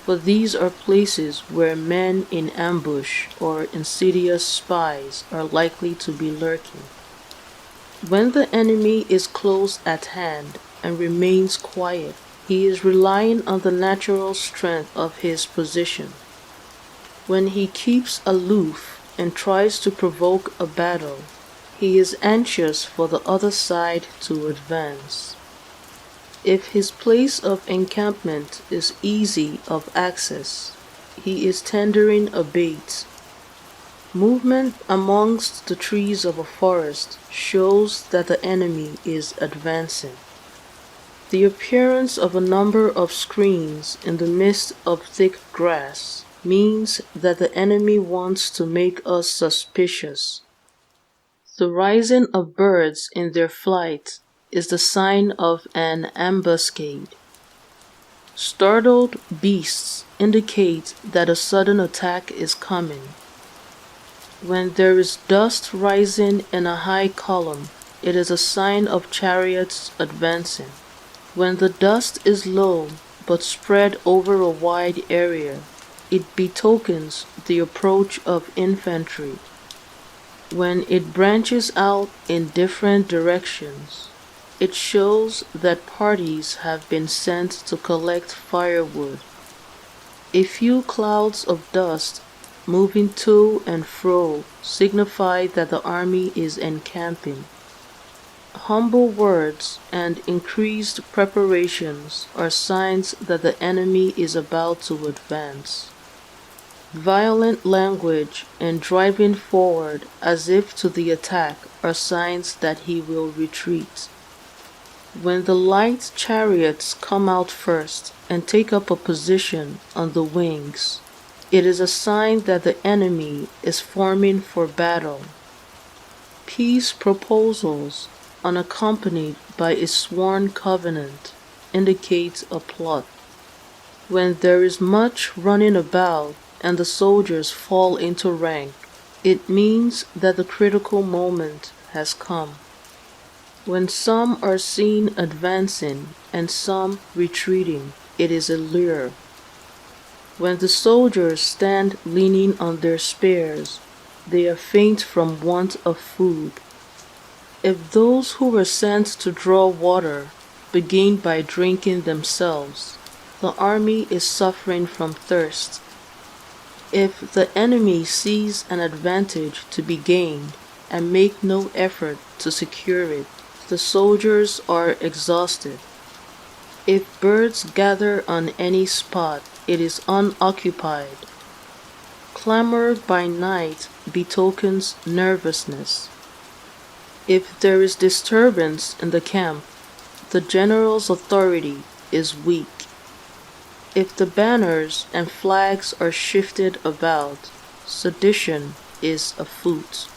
for these are places where men in ambush or insidious spies are likely to be lurking. When the enemy is close at hand and remains quiet, He is relying on the natural strength of his position. When he keeps aloof and tries to provoke a battle, he is anxious for the other side to advance. If his place of encampment is easy of access, he is tendering a bait. Movement amongst the trees of a forest shows that the enemy is advancing. The appearance of a number of screens in the midst of thick grass means that the enemy wants to make us suspicious. The rising of birds in their flight is the sign of an ambuscade. Startled beasts indicate that a sudden attack is coming. When there is dust rising in a high column, it is a sign of chariots advancing. When the dust is low but spread over a wide area, it betokens the approach of infantry. When it branches out in different directions, it shows that parties have been sent to collect firewood. A few clouds of dust moving to and fro signify that the army is encamping. Humble words and increased preparations are signs that the enemy is about to advance. Violent language and driving forward as if to the attack are signs that he will retreat. When the light chariots come out first and take up a position on the wings, it is a sign that the enemy is forming for battle. Peace proposals, unaccompanied by a sworn covenant, indicate a plot. When there is much running about and the soldiers fall into rank, it means that the critical moment has come. When some are seen advancing and some retreating, it is a lure. When the soldiers stand leaning on their spears, they are faint from want of food. If those who were sent to draw water begin by drinking themselves, the army is suffering from thirst. If the enemy sees an advantage to be gained and make no effort to secure it, the soldiers are exhausted. If birds gather on any spot, it is unoccupied. Clamor by night betokens nervousness. If there is disturbance in the camp, the general's authority is weak. If the banners and flags are shifted about, sedition is afoot.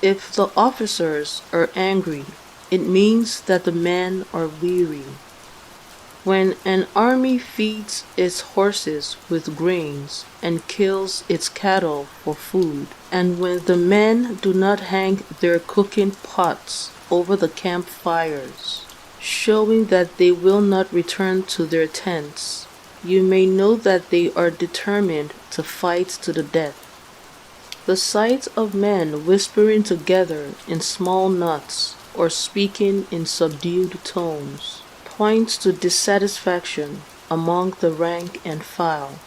If the officers are angry, it means that the men are weary. When an army feeds its horses with grains and kills its cattle for food, and when the men do not hang their cooking pots over the campfires, showing that they will not return to their tents, you may know that they are determined to fight to the death. The sight of men whispering together in small knots or speaking in subdued tones points to dissatisfaction among the rank and file.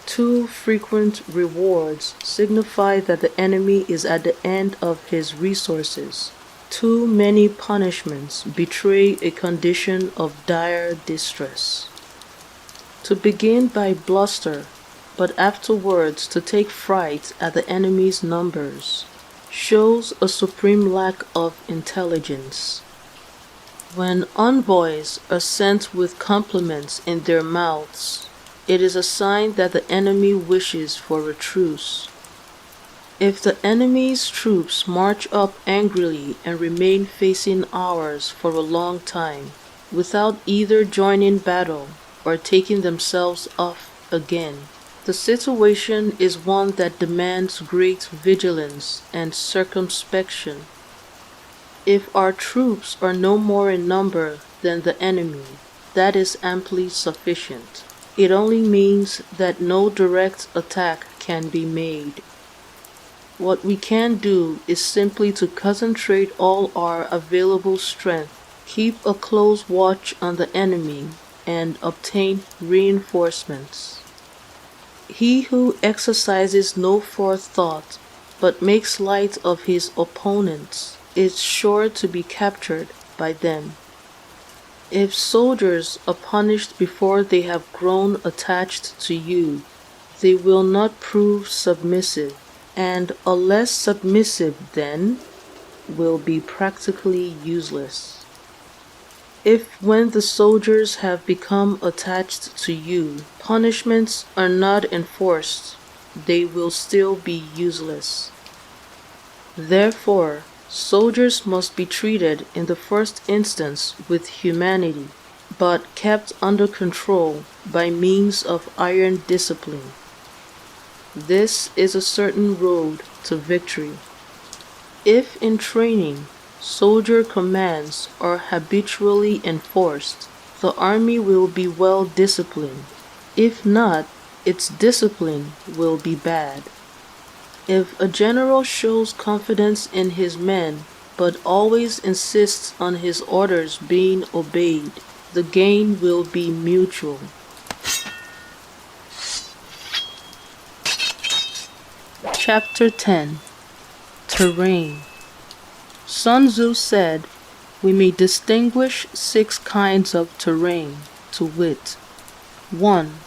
Too frequent rewards signify that the enemy is at the end of his resources. Too many punishments betray a condition of dire distress. To begin by bluster, but afterwards to take fright at the enemy's numbers, shows a supreme lack of intelligence. When envoys are sent with compliments in their mouths, it is a sign that the enemy wishes for a truce. If the enemy's troops march up angrily and remain facing ours for a long time, without either joining battle or taking themselves off again, the situation is one that demands great vigilance and circumspection. If our troops are no more in number than the enemy, that is amply sufficient. It only means that no direct attack can be made. What we can do is simply to concentrate all our available strength Keep a close watch on the enemy and obtain reinforcements. He who exercises no forethought but makes light of his opponents is sure to be captured by them. If soldiers are punished before they have grown attached to you, they will not prove submissive, and a less submissive then will be practically useless. If when the soldiers have become attached to you, punishments are not enforced, they will still be useless. Therefore, soldiers must be treated in the first instance with humanity, but kept under control by means of iron discipline. This is a certain road to victory. If in training, soldier commands are habitually enforced, the army will be well disciplined. If not, its discipline will be bad. If a general shows confidence in his men, but always insists on his orders being obeyed, the gain will be mutual. Chapter 10. Terrain. Sun Tzu said, "We may distinguish 6 kinds of terrain, to wit: 1.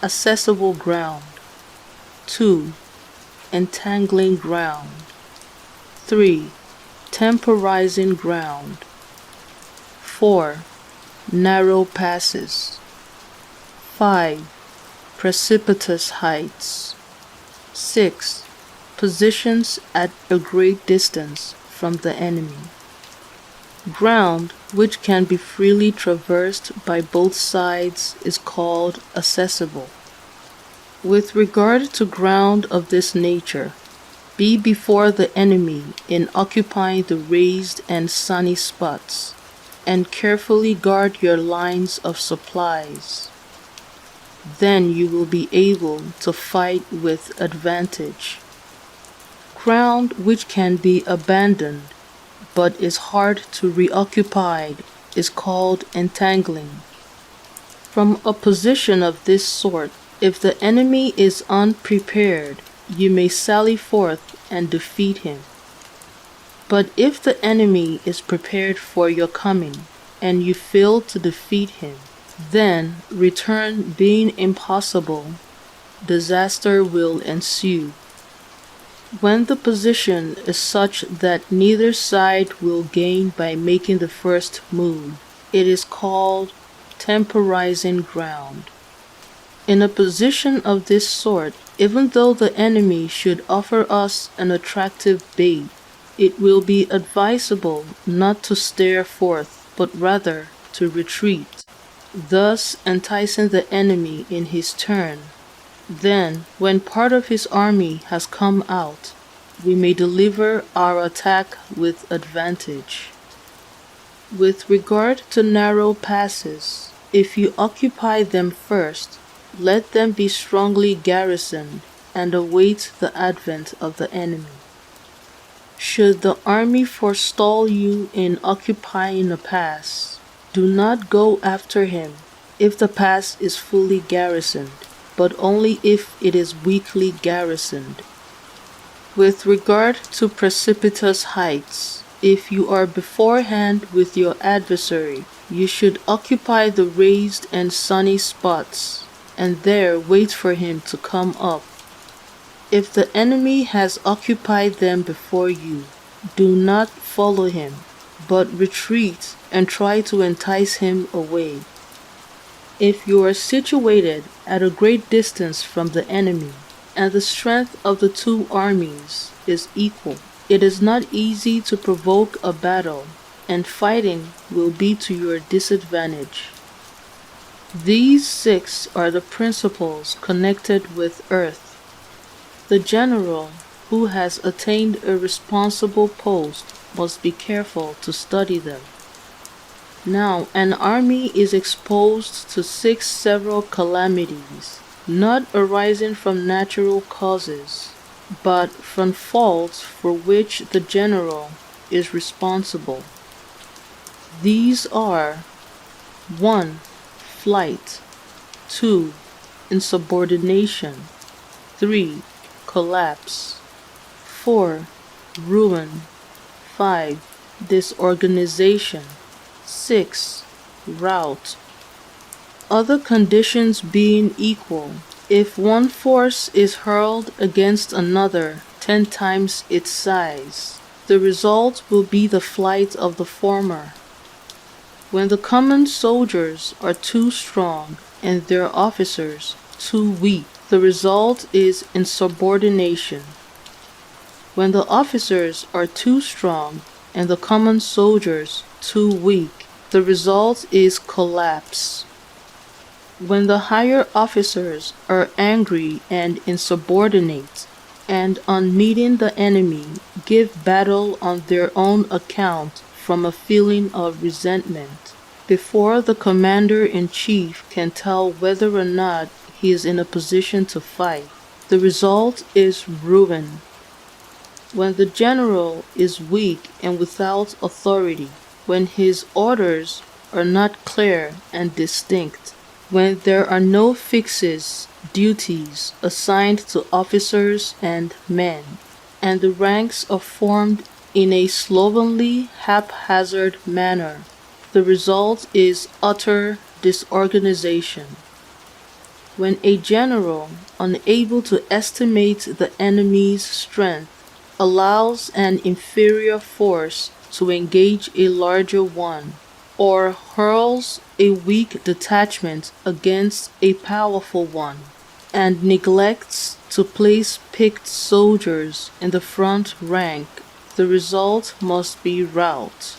Accessible ground. 2. Entangling ground. 3. Temporizing ground. 4. Narrow passes. 5. Precipitous heights. 6. Positions at a great distance from the enemy." Ground which can be freely traversed by both sides is called accessible. With regard to ground of this nature, be before the enemy in occupying the raised and sunny spots, and carefully guard your lines of supplies. Then you will be able to fight with advantage. Ground which can be abandoned but is hard to reoccupy is called entangling. From a position of this sort, if the enemy is unprepared, you may sally forth and defeat him. But if the enemy is prepared for your coming, and you fail to defeat him, then, return being impossible, disaster will ensue. When the position is such that neither side will gain by making the first move, it is called temporizing ground. In a position of this sort, even though the enemy should offer us an attractive bait, it will be advisable not to stare forth, but rather to retreat, thus enticing the enemy in his turn. Then, when part of his army has come out, we may deliver our attack with advantage. With regard to narrow passes, if you occupy them first, let them be strongly garrisoned and await the advent of the enemy. Should the army forestall you in occupying a pass, do not go after him if the pass is fully garrisoned, but only if it is weakly garrisoned. With regard to precipitous heights, if you are beforehand with your adversary, you should occupy the raised and sunny spots, and there wait for him to come up. If the enemy has occupied them before you, do not follow him, but retreat and try to entice him away. If you are situated at a great distance from the enemy, and the strength of the 2 armies is equal, it is not easy to provoke a battle, and fighting will be to your disadvantage. These 6 are the principles connected with earth. The general who has attained a responsible post must be careful to study them. Now, an army is exposed to 6 several calamities, not arising from natural causes, but from faults for which the general is responsible. These are 1. Flight, 2. Insubordination, 3. Collapse, 4. Ruin, 5. Disorganization, 6. Rout. Other conditions being equal, if one force is hurled against another 10 times its size, the result will be the flight of the former. When the common soldiers are too strong and their officers too weak, the result is insubordination. When the officers are too strong and the common soldiers too weak, the result is collapse. When the higher officers are angry and insubordinate, and on meeting the enemy give battle on their own account from a feeling of resentment, before the commander-in-chief can tell whether or not he is in a position to fight, the result is ruin. When the general is weak and without authority, when his orders are not clear and distinct, when there are no fixes, duties assigned to officers and men, and the ranks are formed in a slovenly, haphazard manner, the result is utter disorganization. When a general, unable to estimate the enemy's strength, allows an inferior force to engage a larger one, or hurls a weak detachment against a powerful one, and neglects to place picked soldiers in the front rank, the result must be rout.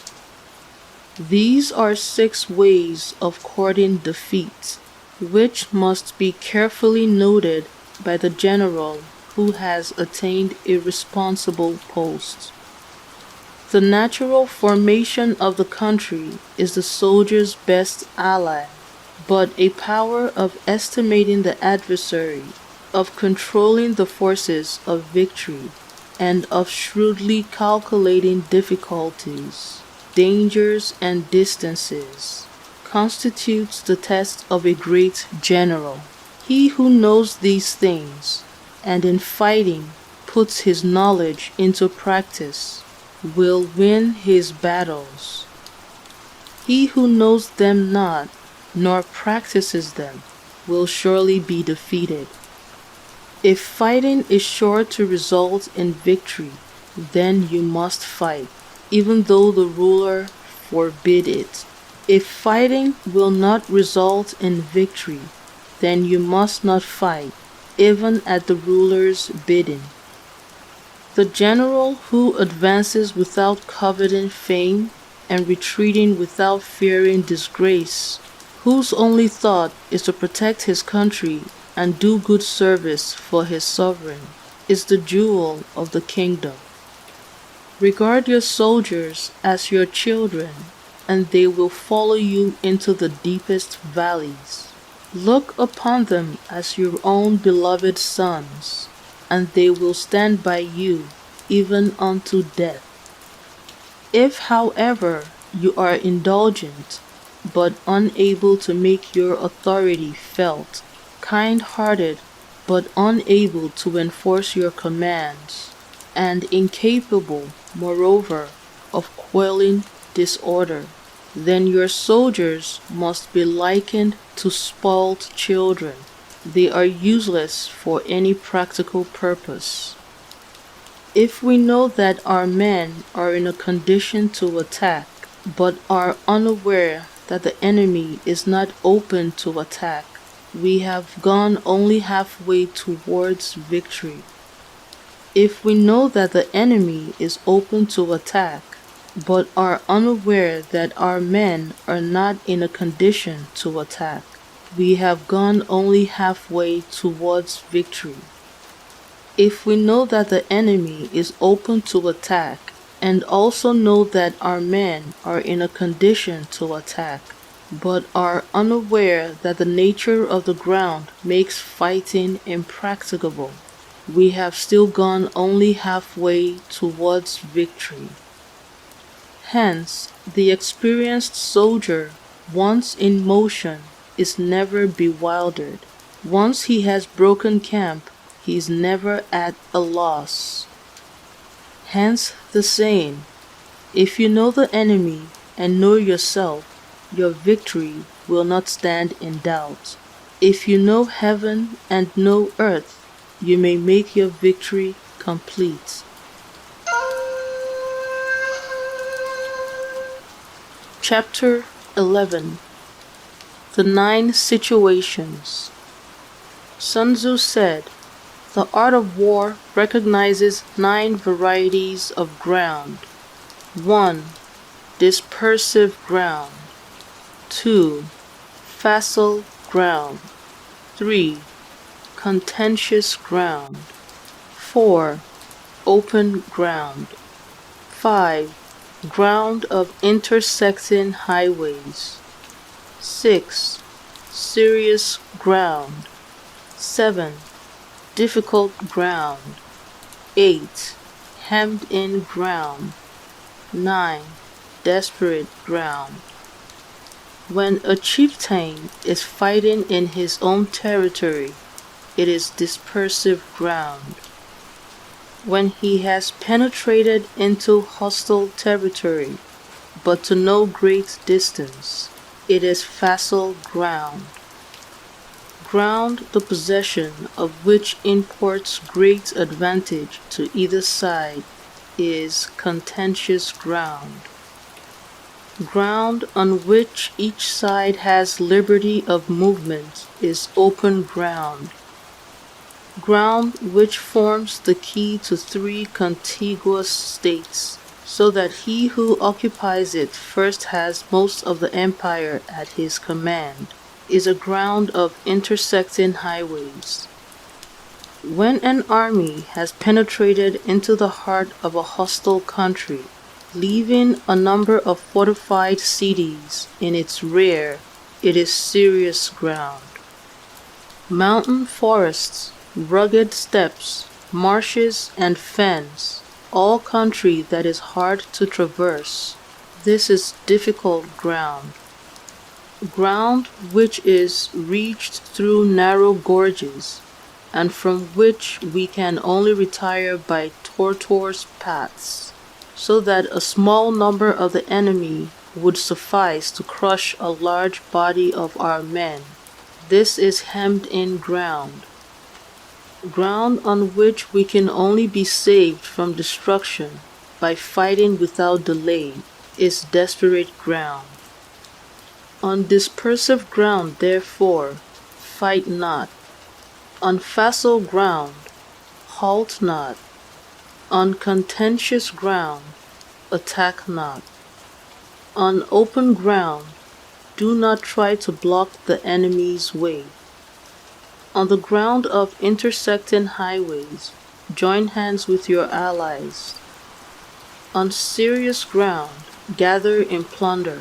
These are 6 ways of courting defeat, which must be carefully noted by the general who has attained a responsible post. The natural formation of the country is the soldier's best ally, but a power of estimating the adversary, of controlling the forces of victory, and of shrewdly calculating difficulties, dangers, and distances, constitutes the test of a great general. He who knows these things, and in fighting puts his knowledge into practice, will win his battles. He who knows them not, nor practices them, will surely be defeated. If fighting is sure to result in victory, then you must fight, even though the ruler forbid it. If fighting will not result in victory, then you must not fight, even at the ruler's bidding. The general who advances without coveting fame and retreating without fearing disgrace, whose only thought is to protect his country and do good service for his sovereign, is the jewel of the kingdom. Regard your soldiers as your children, and they will follow you into the deepest valleys. Look upon them as your own beloved sons, and they will stand by you even unto death. If, however, you are indulgent, but unable to make your authority felt, kind-hearted, but unable to enforce your commands, and incapable, moreover, of quelling disorder, then your soldiers must be likened to spoiled children. They are useless for any practical purpose. If we know that our men are in a condition to attack, but are unaware that the enemy is not open to attack, we have gone only halfway towards victory. If we know that the enemy is open to attack, but are unaware that our men are not in a condition to attack, we have gone only halfway towards victory. If we know that the enemy is open to attack, and also know that our men are in a condition to attack, but are unaware that the nature of the ground makes fighting impracticable, we have still gone only halfway towards victory. Hence, The experienced soldier, once in motion, is never bewildered. Once he has broken camp, he is never at a loss. Hence the saying, if you know the enemy and know yourself, your victory will not stand in doubt. If you know heaven and know earth, you may make your victory complete. Chapter 11. The 9 Situations. Sun Tzu said, the art of war recognizes 9 varieties of ground. 1. Dispersive ground. 2. Facile ground. 3. Contentious ground. 4. Open ground. 5. Ground of intersecting highways. 6. Serious ground. 7. Difficult ground. 8. Hemmed-in ground. 9. Desperate ground. When a chieftain is fighting in his own territory, it is dispersive ground. When he has penetrated into hostile territory, but to no great distance, it is facile ground. Ground the possession of which imports great advantage to either side is contentious ground. Ground on which each side has liberty of movement is open ground. Ground which forms the key to 3 contiguous states, so that he who occupies it first has most of the empire at his command, is a ground of intersecting highways. When an army has penetrated into the heart of a hostile country, leaving a number of fortified cities in its rear, it is serious ground. Mountain forests, rugged steppes, marshes, and fens, all country that is hard to traverse, this is difficult ground. Ground which is reached through narrow gorges, and from which we can only retire by tortuous paths, so that a small number of the enemy would suffice to crush a large body of our men. This is hemmed-in ground. Ground on which we can only be saved from destruction by fighting without delay is desperate ground. On dispersive ground, therefore, fight not. On facile ground, halt not. On contentious ground, attack not. On open ground, do not try to block the enemy's way. On the ground of intersecting highways, join hands with your allies. On serious ground, gather in plunder.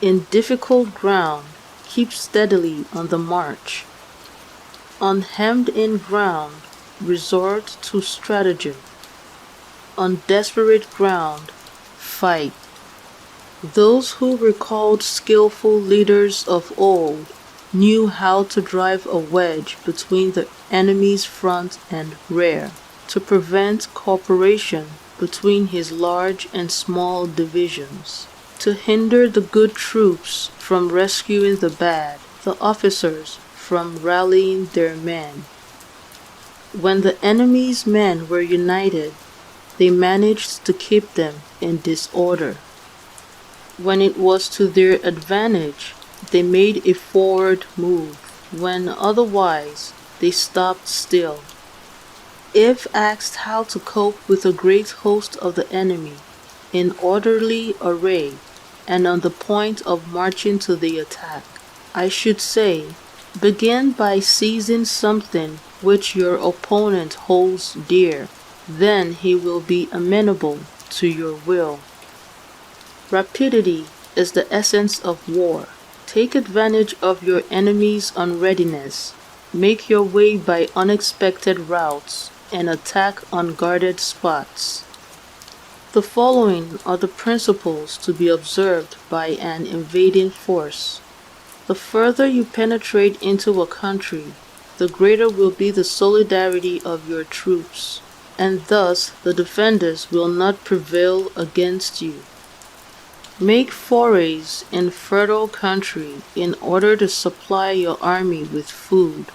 In difficult ground, keep steadily on the march. On hemmed-in ground, resort to stratagem. On desperate ground, fight. Those who recalled skillful leaders of old knew how to drive a wedge between the enemy's front and rear, to prevent cooperation between his large and small divisions, to hinder the good troops from rescuing the bad, the officers from rallying their men. When the enemy's men were united, they managed to keep them in disorder. When it was to their advantage, they made a forward move. When otherwise, they stopped still. If asked how to cope with a great host of the enemy, in orderly array, and on the point of marching to the attack, I should say, begin by seizing something which your opponent holds dear, then he will be amenable to your will. Rapidity is the essence of war. Take advantage of your enemy's unreadiness, make your way by unexpected routes, and attack unguarded spots. The following are the principles to be observed by an invading force. The further you penetrate into a country, the greater will be the solidarity of your troops, and thus the defenders will not prevail against you. Make forays in fertile country in order to supply your army with food.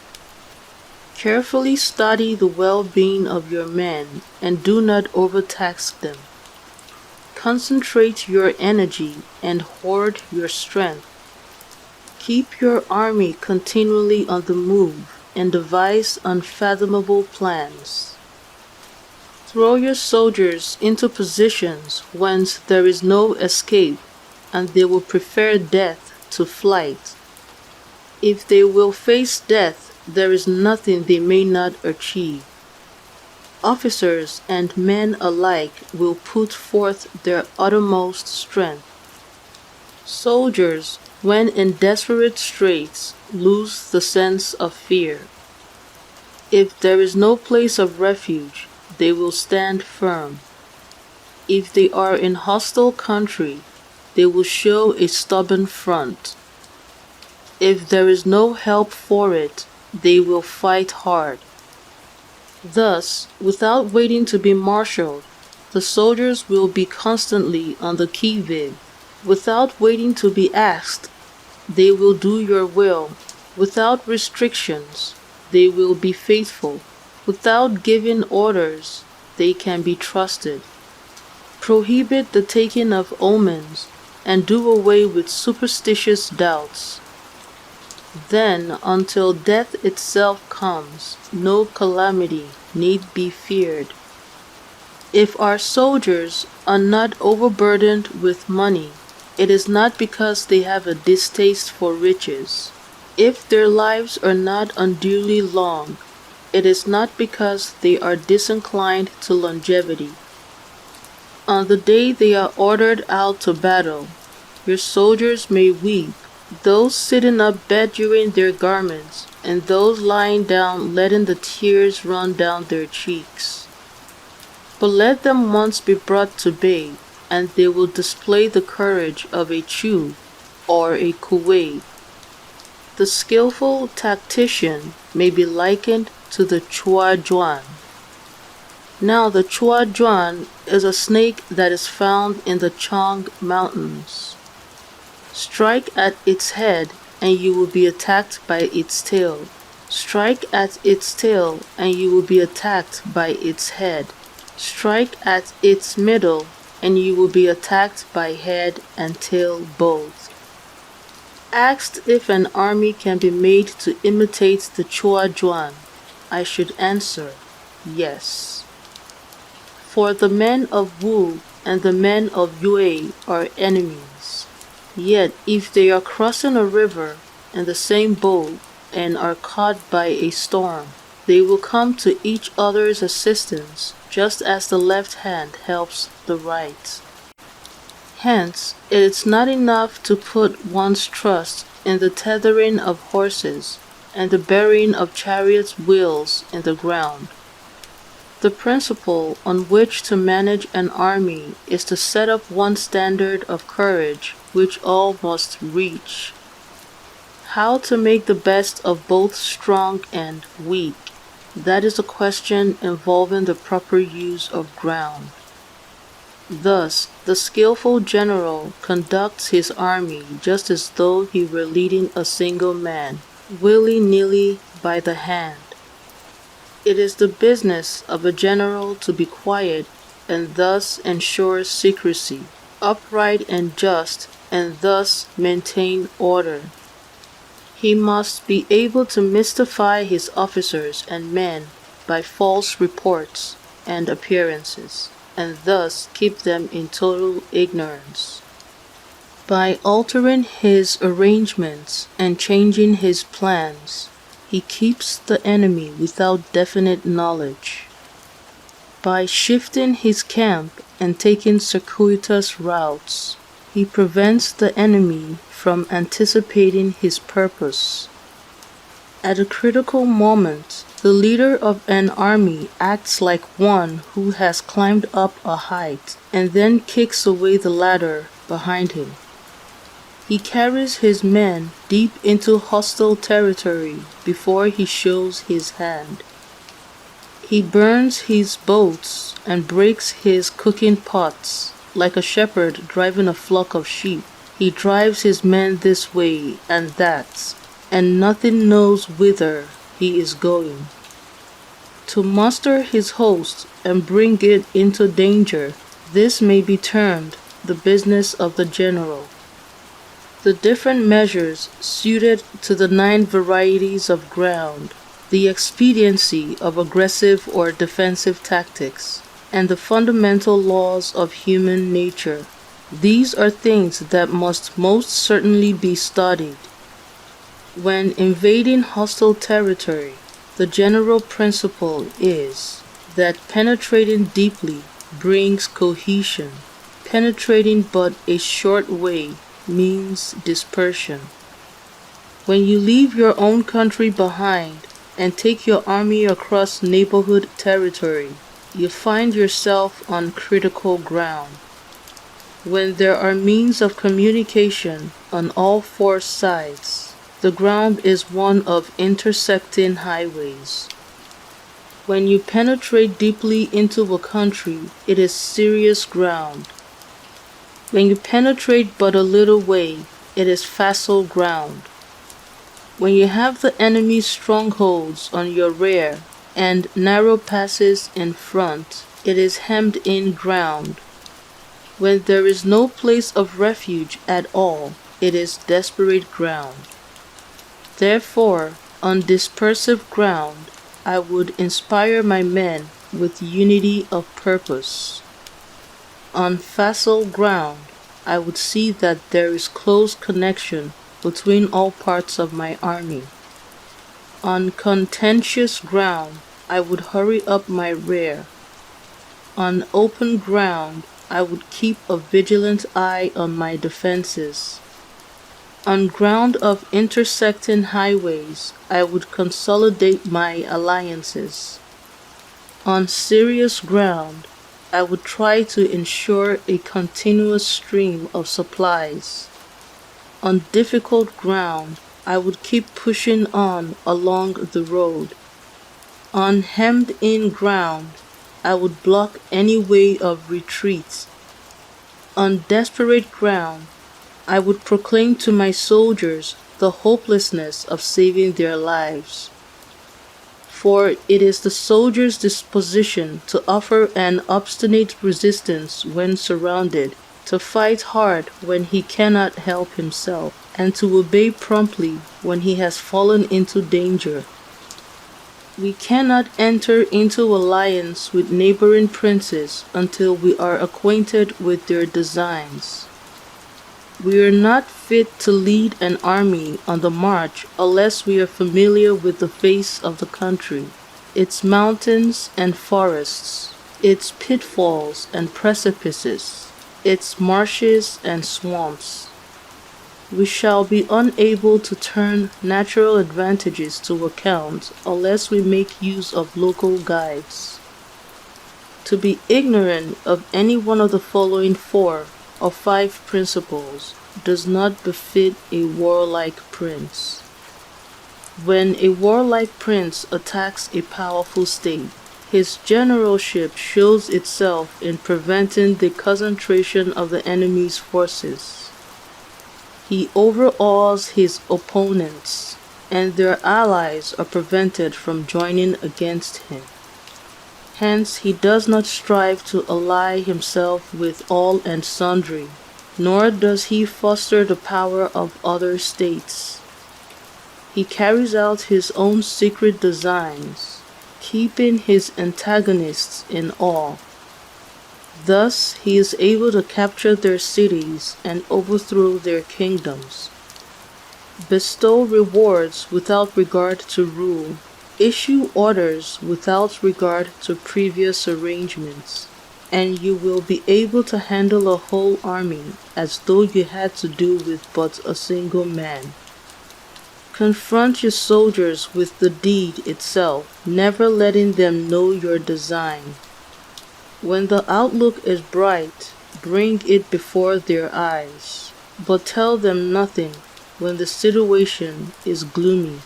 Carefully study the well-being of your men and do not overtax them. Concentrate your energy and hoard your strength. Keep your army continually on the move and devise unfathomable plans. Throw your soldiers into positions whence there is no escape, and they will prefer death to flight. If they will face death, there is nothing they may not achieve. Officers and men alike will put forth their uttermost strength. Soldiers, when in desperate straits, lose the sense of fear. If there is no place of refuge, they will stand firm. If they are in hostile country, they will show a stubborn front. If there is no help for it, they will fight hard. Thus, without waiting to be marshaled, the soldiers will be constantly on the qui-vive. Without waiting to be asked, they will do your will. Without restrictions, they will be faithful. Without giving orders, they can be trusted. Prohibit the taking of omens and do away with superstitious doubts. Then, until death itself comes, no calamity need be feared. If our soldiers are not overburdened with money, it is not because they have a distaste for riches. If their lives are not unduly long, it is not because they are disinclined to longevity. On the day they are ordered out to battle, your soldiers may weep, those sitting up bedewing their garments, and those lying down letting the tears run down their cheeks. But let them once be brought to bay, and they will display the courage of a Chu or a Kuwait. The skillful tactician may be likened to the Chua Juan. Now the Chua Juan is a snake that is found in the Chang Mountains. Strike at its head and you will be attacked by its tail. Strike at its tail and you will be attacked by its head. Strike at its middle and you will be attacked by head and tail both. Asked if an army can be made to imitate the Chua Juan, I should answer, yes. For the men of Wu and the men of Yue are enemies. Yet if they are crossing a river in the same boat and are caught by a storm, they will come to each other's assistance, just as the left hand helps the right. Hence, it is not enough to put one's trust in the tethering of horses and the burying of chariots' wheels in the ground. The principle on which to manage an army is to set up one standard of courage which all must reach. How to make the best of both strong and weak, that is a question involving the proper use of ground. Thus, the skillful general conducts his army just as though he were leading a single man, willy-nilly by the hand. It is the business of a general to be quiet and thus ensure secrecy, upright and just, and thus maintain order. He must be able to mystify his officers and men by false reports and appearances, and thus keep them in total ignorance. By altering his arrangements and changing his plans, he keeps the enemy without definite knowledge. By shifting his camp and taking circuitous routes, he prevents the enemy from anticipating his purpose. At a critical moment, The leader of an army acts like one who has climbed up a height and then kicks away the ladder behind him. He carries his men deep into hostile territory before he shows his hand. He burns his boats and breaks his cooking pots like a shepherd driving a flock of sheep. He drives his men this way and that, and nothing knows whither he is going. To muster his host and bring it into danger, this may be termed the business of the general. The different measures suited to the 9 varieties of ground, the expediency of aggressive or defensive tactics, and the fundamental laws of human nature. These are things that must most certainly be studied. When invading hostile territory, the general principle is that penetrating deeply brings cohesion. Penetrating but a short way means dispersion. When you leave your own country behind and take your army across neighborhood territory, you find yourself on critical ground. When there are means of communication on all 4 sides, the ground is one of intersecting highways. When you penetrate deeply into a country, it is serious ground. When you penetrate but a little way, it is facile ground. When you have the enemy's strongholds on your rear and narrow passes in front, it is hemmed-in ground. When there is no place of refuge at all, it is desperate ground. Therefore, on dispersive ground, I would inspire my men with unity of purpose. On facile ground, I would see that there is close connection between all parts of my army. On contentious ground, I would hurry up my rear. On open ground, I would keep a vigilant eye on my defenses. On ground of intersecting highways, I would consolidate my alliances. On serious ground, I would try to ensure a continuous stream of supplies. On difficult ground, I would keep pushing on along the road. On hemmed-in ground, I would block any way of retreat. On desperate ground, I would proclaim to my soldiers the hopelessness of saving their lives. For it is the soldier's disposition to offer an obstinate resistance when surrounded, to fight hard when he cannot help himself, and to obey promptly when he has fallen into danger. We cannot enter into alliance with neighboring princes until we are acquainted with their designs. We are not fit to lead an army on the march unless we are familiar with the face of the country, its mountains and forests, its pitfalls and precipices, its marshes and swamps. We shall be unable to turn natural advantages to account unless we make use of local guides. To be ignorant of any one of the following 4 or 5 principles does not befit a warlike prince. When a warlike prince attacks a powerful state, his generalship shows itself in preventing the concentration of the enemy's forces. He overawes his opponents, and their allies are prevented from joining against him. Hence he does not strive to ally himself with all and sundry, nor does he foster the power of other states. He carries out his own secret designs, keeping his antagonists in awe. Thus he is able to capture their cities and overthrow their kingdoms. Bestow rewards without regard to rule. Issue orders without regard to previous arrangements, and you will be able to handle a whole army as though you had to do with but a single man. Confront your soldiers with the deed itself, never letting them know your design. When the outlook is bright, bring it before their eyes, but tell them nothing when the situation is gloomy.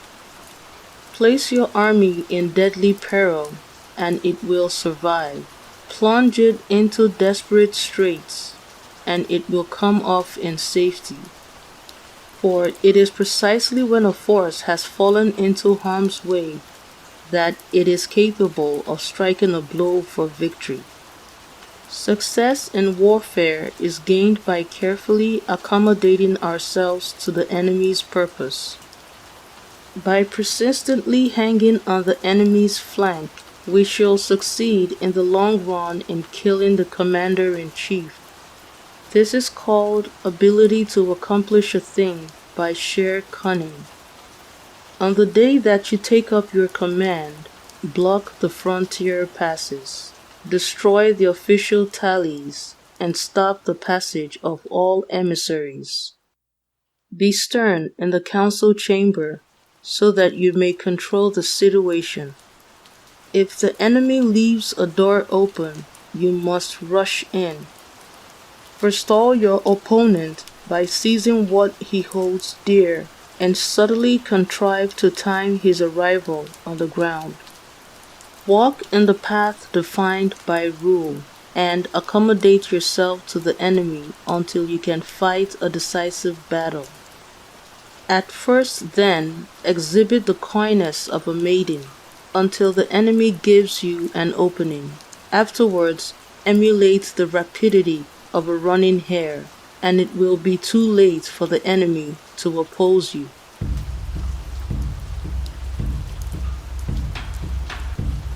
Place your army in deadly peril, and it will survive. Plunge it into desperate straits, and it will come off in safety. For it is precisely when a force has fallen into harm's way that it is capable of striking a blow for victory. Success in warfare is gained by carefully accommodating ourselves to the enemy's purpose. By persistently hanging on the enemy's flank, we shall succeed in the long run in killing the commander-in-chief. This is called ability to accomplish a thing by sheer cunning. On the day that you take up your command, block the frontier passes, destroy the official tallies, and stop the passage of all emissaries. Be stern in the council chamber so that you may control the situation. If the enemy leaves a door open, you must rush in. Forestall your opponent by seizing what he holds dear and subtly contrive to time his arrival on the ground. Walk in the path defined by rule and accommodate yourself to the enemy until you can fight a decisive battle. At first, then, exhibit the coyness of a maiden until the enemy gives you an opening. Afterwards, emulate the rapidity of a running hare, and it will be too late for the enemy to oppose you.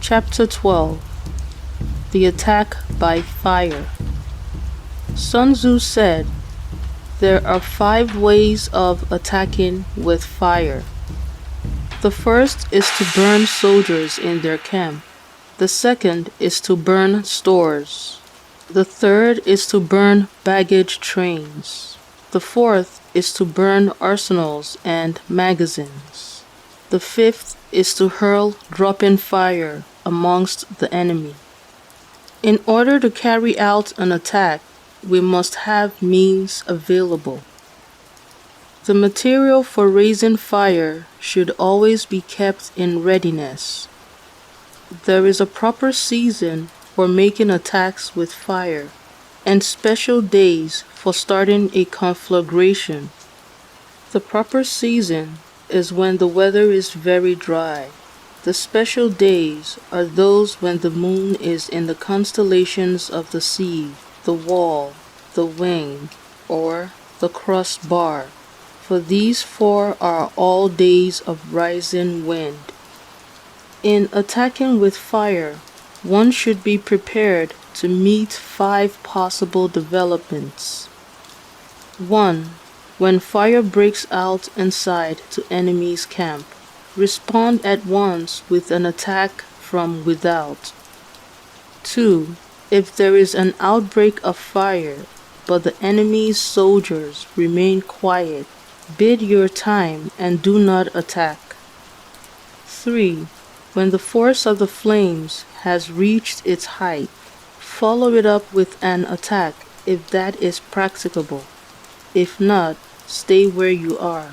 Chapter 12. The Attack by Fire. Sun Tzu said, "There are 5 ways of attacking with fire. The first is to burn soldiers in their camp. The second is to burn stores. The third is to burn baggage trains. The fourth is to burn arsenals and magazines. The fifth is to hurl drop-in fire amongst the enemy." In order to carry out an attack, we must have means available. The material for raising fire should always be kept in readiness. There is a proper season for making attacks with fire, and special days for starting a conflagration. The proper season is when the weather is very dry. The special days are those when the moon is in the constellations of the sea, the wall, the wing, or the crossbar, for these 4 are all days of rising wind. In attacking with fire, one should be prepared to meet 5 possible developments. 1. When fire breaks out inside to enemy's camp, respond at once with an attack from without. 2. If there is an outbreak of fire, but the enemy's soldiers remain quiet, bide your time and do not attack. 3. When the force of the flames has reached its height, follow it up with an attack if that is practicable. If not, stay where you are.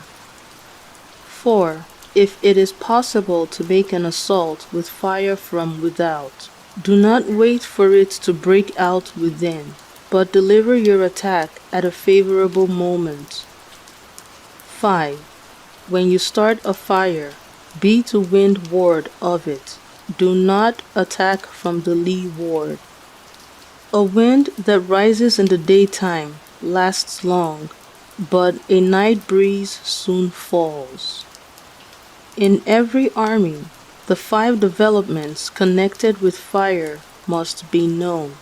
4. If it is possible to make an assault with fire from without, do not wait for it to break out within, but deliver your attack at a favorable moment. 5. When you start a fire, be to windward of it. Do not attack from the leeward. A wind that rises in the daytime lasts long, but a night breeze soon falls. In every army, the 5 developments connected with fire must be known,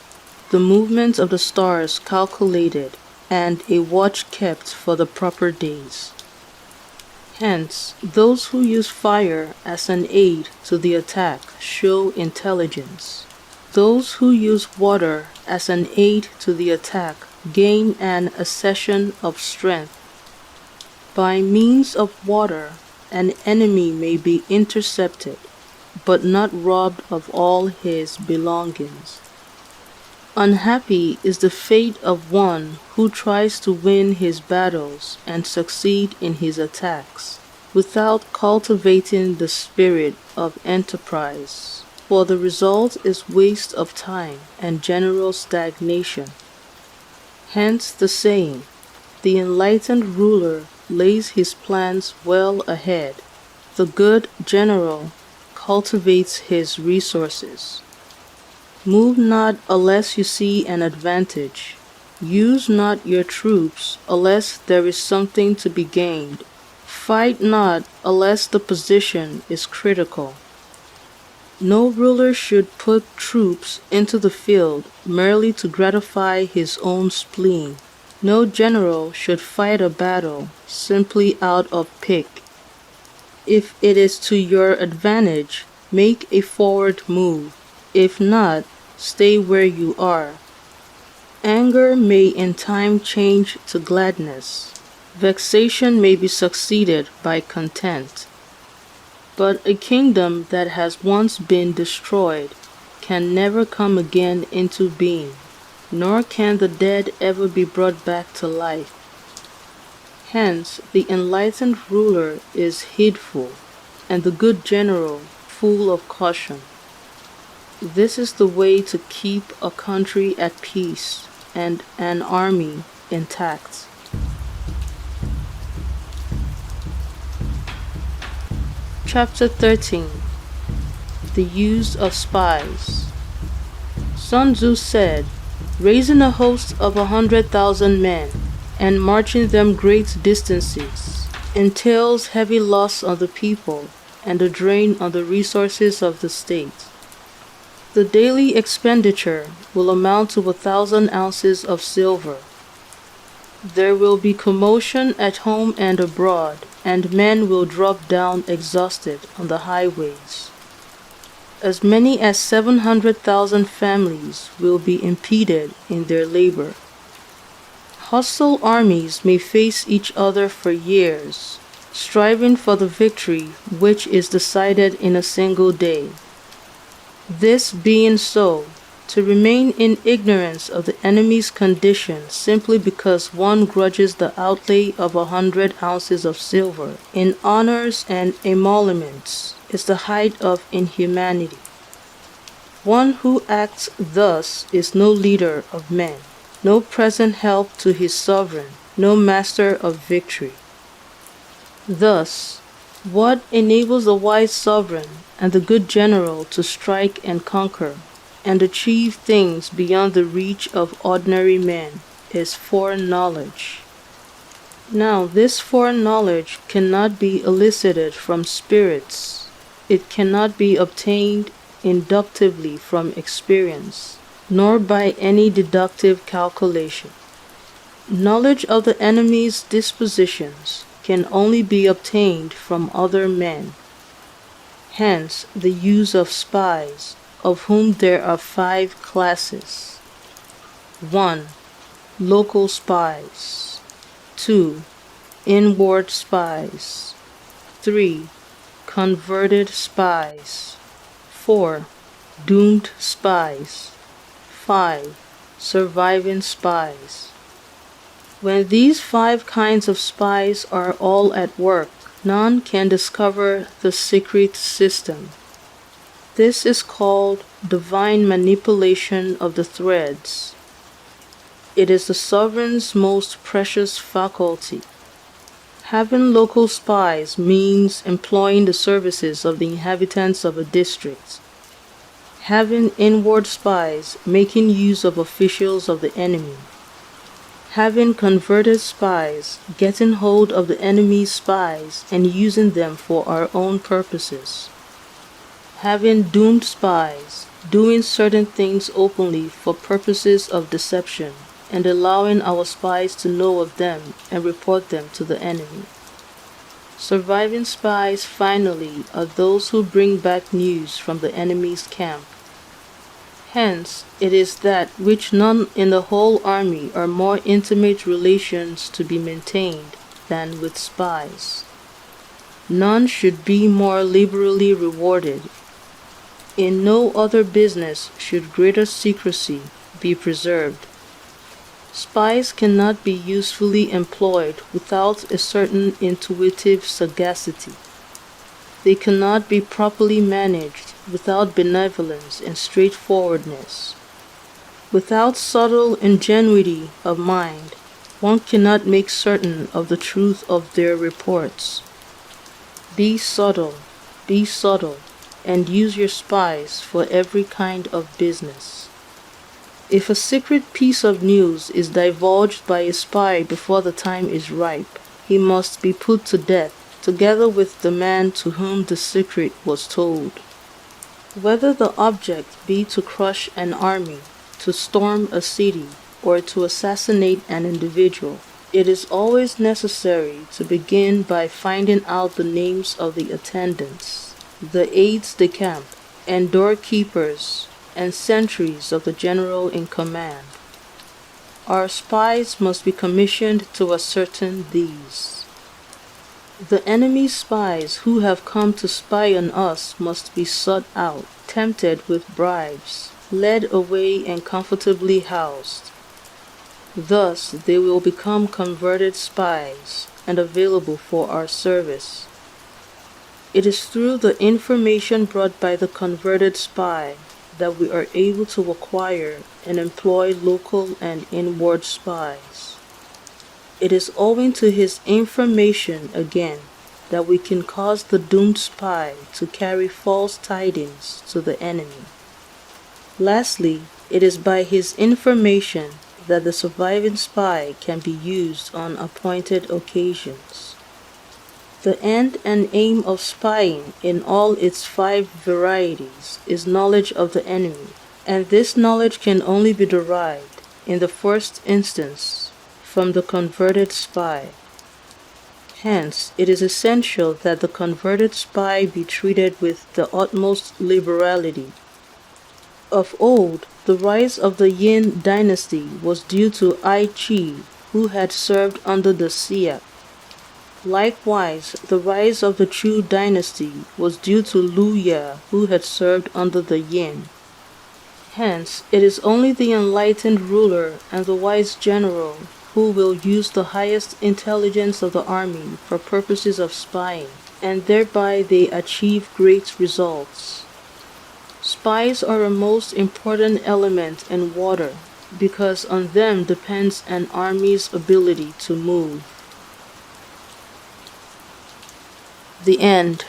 the movements of the stars calculated, and a watch kept for the proper days. Hence, those who use fire as an aid to the attack show intelligence. Those who use water as an aid to the attack gain an accession of strength. By means of water, an enemy may be intercepted, but not robbed of all his belongings. Unhappy is the fate of one who tries to win his battles and succeed in his attacks, without cultivating the spirit of enterprise, for the result is waste of time and general stagnation. Hence the saying, the enlightened ruler lays his plans well ahead. The good general cultivates his resources. Move not unless you see an advantage. Use not your troops unless there is something to be gained. Fight not unless the position is critical. No ruler should put troops into the field merely to gratify his own spleen. No general should fight a battle simply out of pique. If it is to your advantage, make a forward move. If not, stay where you are. Anger may in time change to gladness. Vexation may be succeeded by content. But a kingdom that has once been destroyed can never come again into being, nor can the dead ever be brought back to life. Hence, the enlightened ruler is heedful, and the good general full of caution. This is the way to keep a country at peace and an army intact. Chapter 13. The Use of Spies. Sun Tzu said, raising a host of 100,000 men and marching them great distances entails heavy loss on the people and a drain on the resources of the state. The daily expenditure will amount to 1,000 ounces of silver. There will be commotion at home and abroad, and men will drop down exhausted on the highways. As many as 700,000 families will be impeded in their labor. Hostile armies may face each other for years, striving for the victory which is decided in a single day. This being so, to remain in ignorance of the enemy's condition simply because one grudges the outlay of 100 ounces of silver in honors and emoluments is the height of inhumanity. One who acts thus is no leader of men, no present help to his sovereign, no master of victory. Thus, what enables a wise sovereign and the good general to strike and conquer and achieve things beyond the reach of ordinary men is foreign knowledge. Now, this foreign knowledge cannot be elicited from spirits. It cannot be obtained inductively from experience, nor by any deductive calculation. Knowledge of the enemy's dispositions can only be obtained from other men. Hence, the use of spies, of whom there are 5 classes. 1. Local spies. 2. Inward spies. 3. Converted spies. 4. Doomed spies. 5. Surviving spies. When these 5 kinds of spies are all at work, none can discover the secret system. This is called divine manipulation of the threads. It is the sovereign's most precious faculty. Having local spies means employing the services of the inhabitants of a district. Having inward spies, making use of officials of the enemy. Having converted spies, getting hold of the enemy's spies and using them for our own purposes. Having doomed spies, doing certain things openly for purposes of deception, and allowing our spies to know of them and report them to the enemy. Surviving spies, finally, are those who bring back news from the enemy's camp. Hence, it is that which none in the whole army are more intimate relations to be maintained than with spies. None should be more liberally rewarded. In no other business should greater secrecy be preserved. Spies cannot be usefully employed without a certain intuitive sagacity. They cannot be properly managed without benevolence and straightforwardness. Without subtle ingenuity of mind, one cannot make certain of the truth of their reports. Be subtle, and use your spies for every kind of business. If a secret piece of news is divulged by a spy before the time is ripe, he must be put to death, together with the man to whom the secret was told. Whether the object be to crush an army, to storm a city, or to assassinate an individual, it is always necessary to begin by finding out the names of the attendants, the aides de camp, and doorkeepers, and sentries of the general in command. Our spies must be commissioned to ascertain these. The enemy's spies who have come to spy on us must be sought out, tempted with bribes, led away and comfortably housed. Thus they will become converted spies and available for our service. It is through the information brought by the converted spy that we are able to acquire and employ local and inward spies. It is owing to his information, again, that we can cause the doomed spy to carry false tidings to the enemy. Lastly, it is by his information that the surviving spy can be used on appointed occasions. The end and aim of spying in all its 5 varieties is knowledge of the enemy, and this knowledge can only be derived, in the first instance, from the converted spy. Hence, it is essential that the converted spy be treated with the utmost liberality. Of old, the rise of the Yin dynasty was due to Ai Chi, who had served under the Xia. Likewise, the rise of the Chu dynasty was due to Lu Ya, who had served under the Yin. Hence, it is only the enlightened ruler and the wise general who will use the highest intelligence of the army for purposes of spying, and thereby they achieve great results. Spies are a most important element in water, because on them depends an army's ability to move. The end.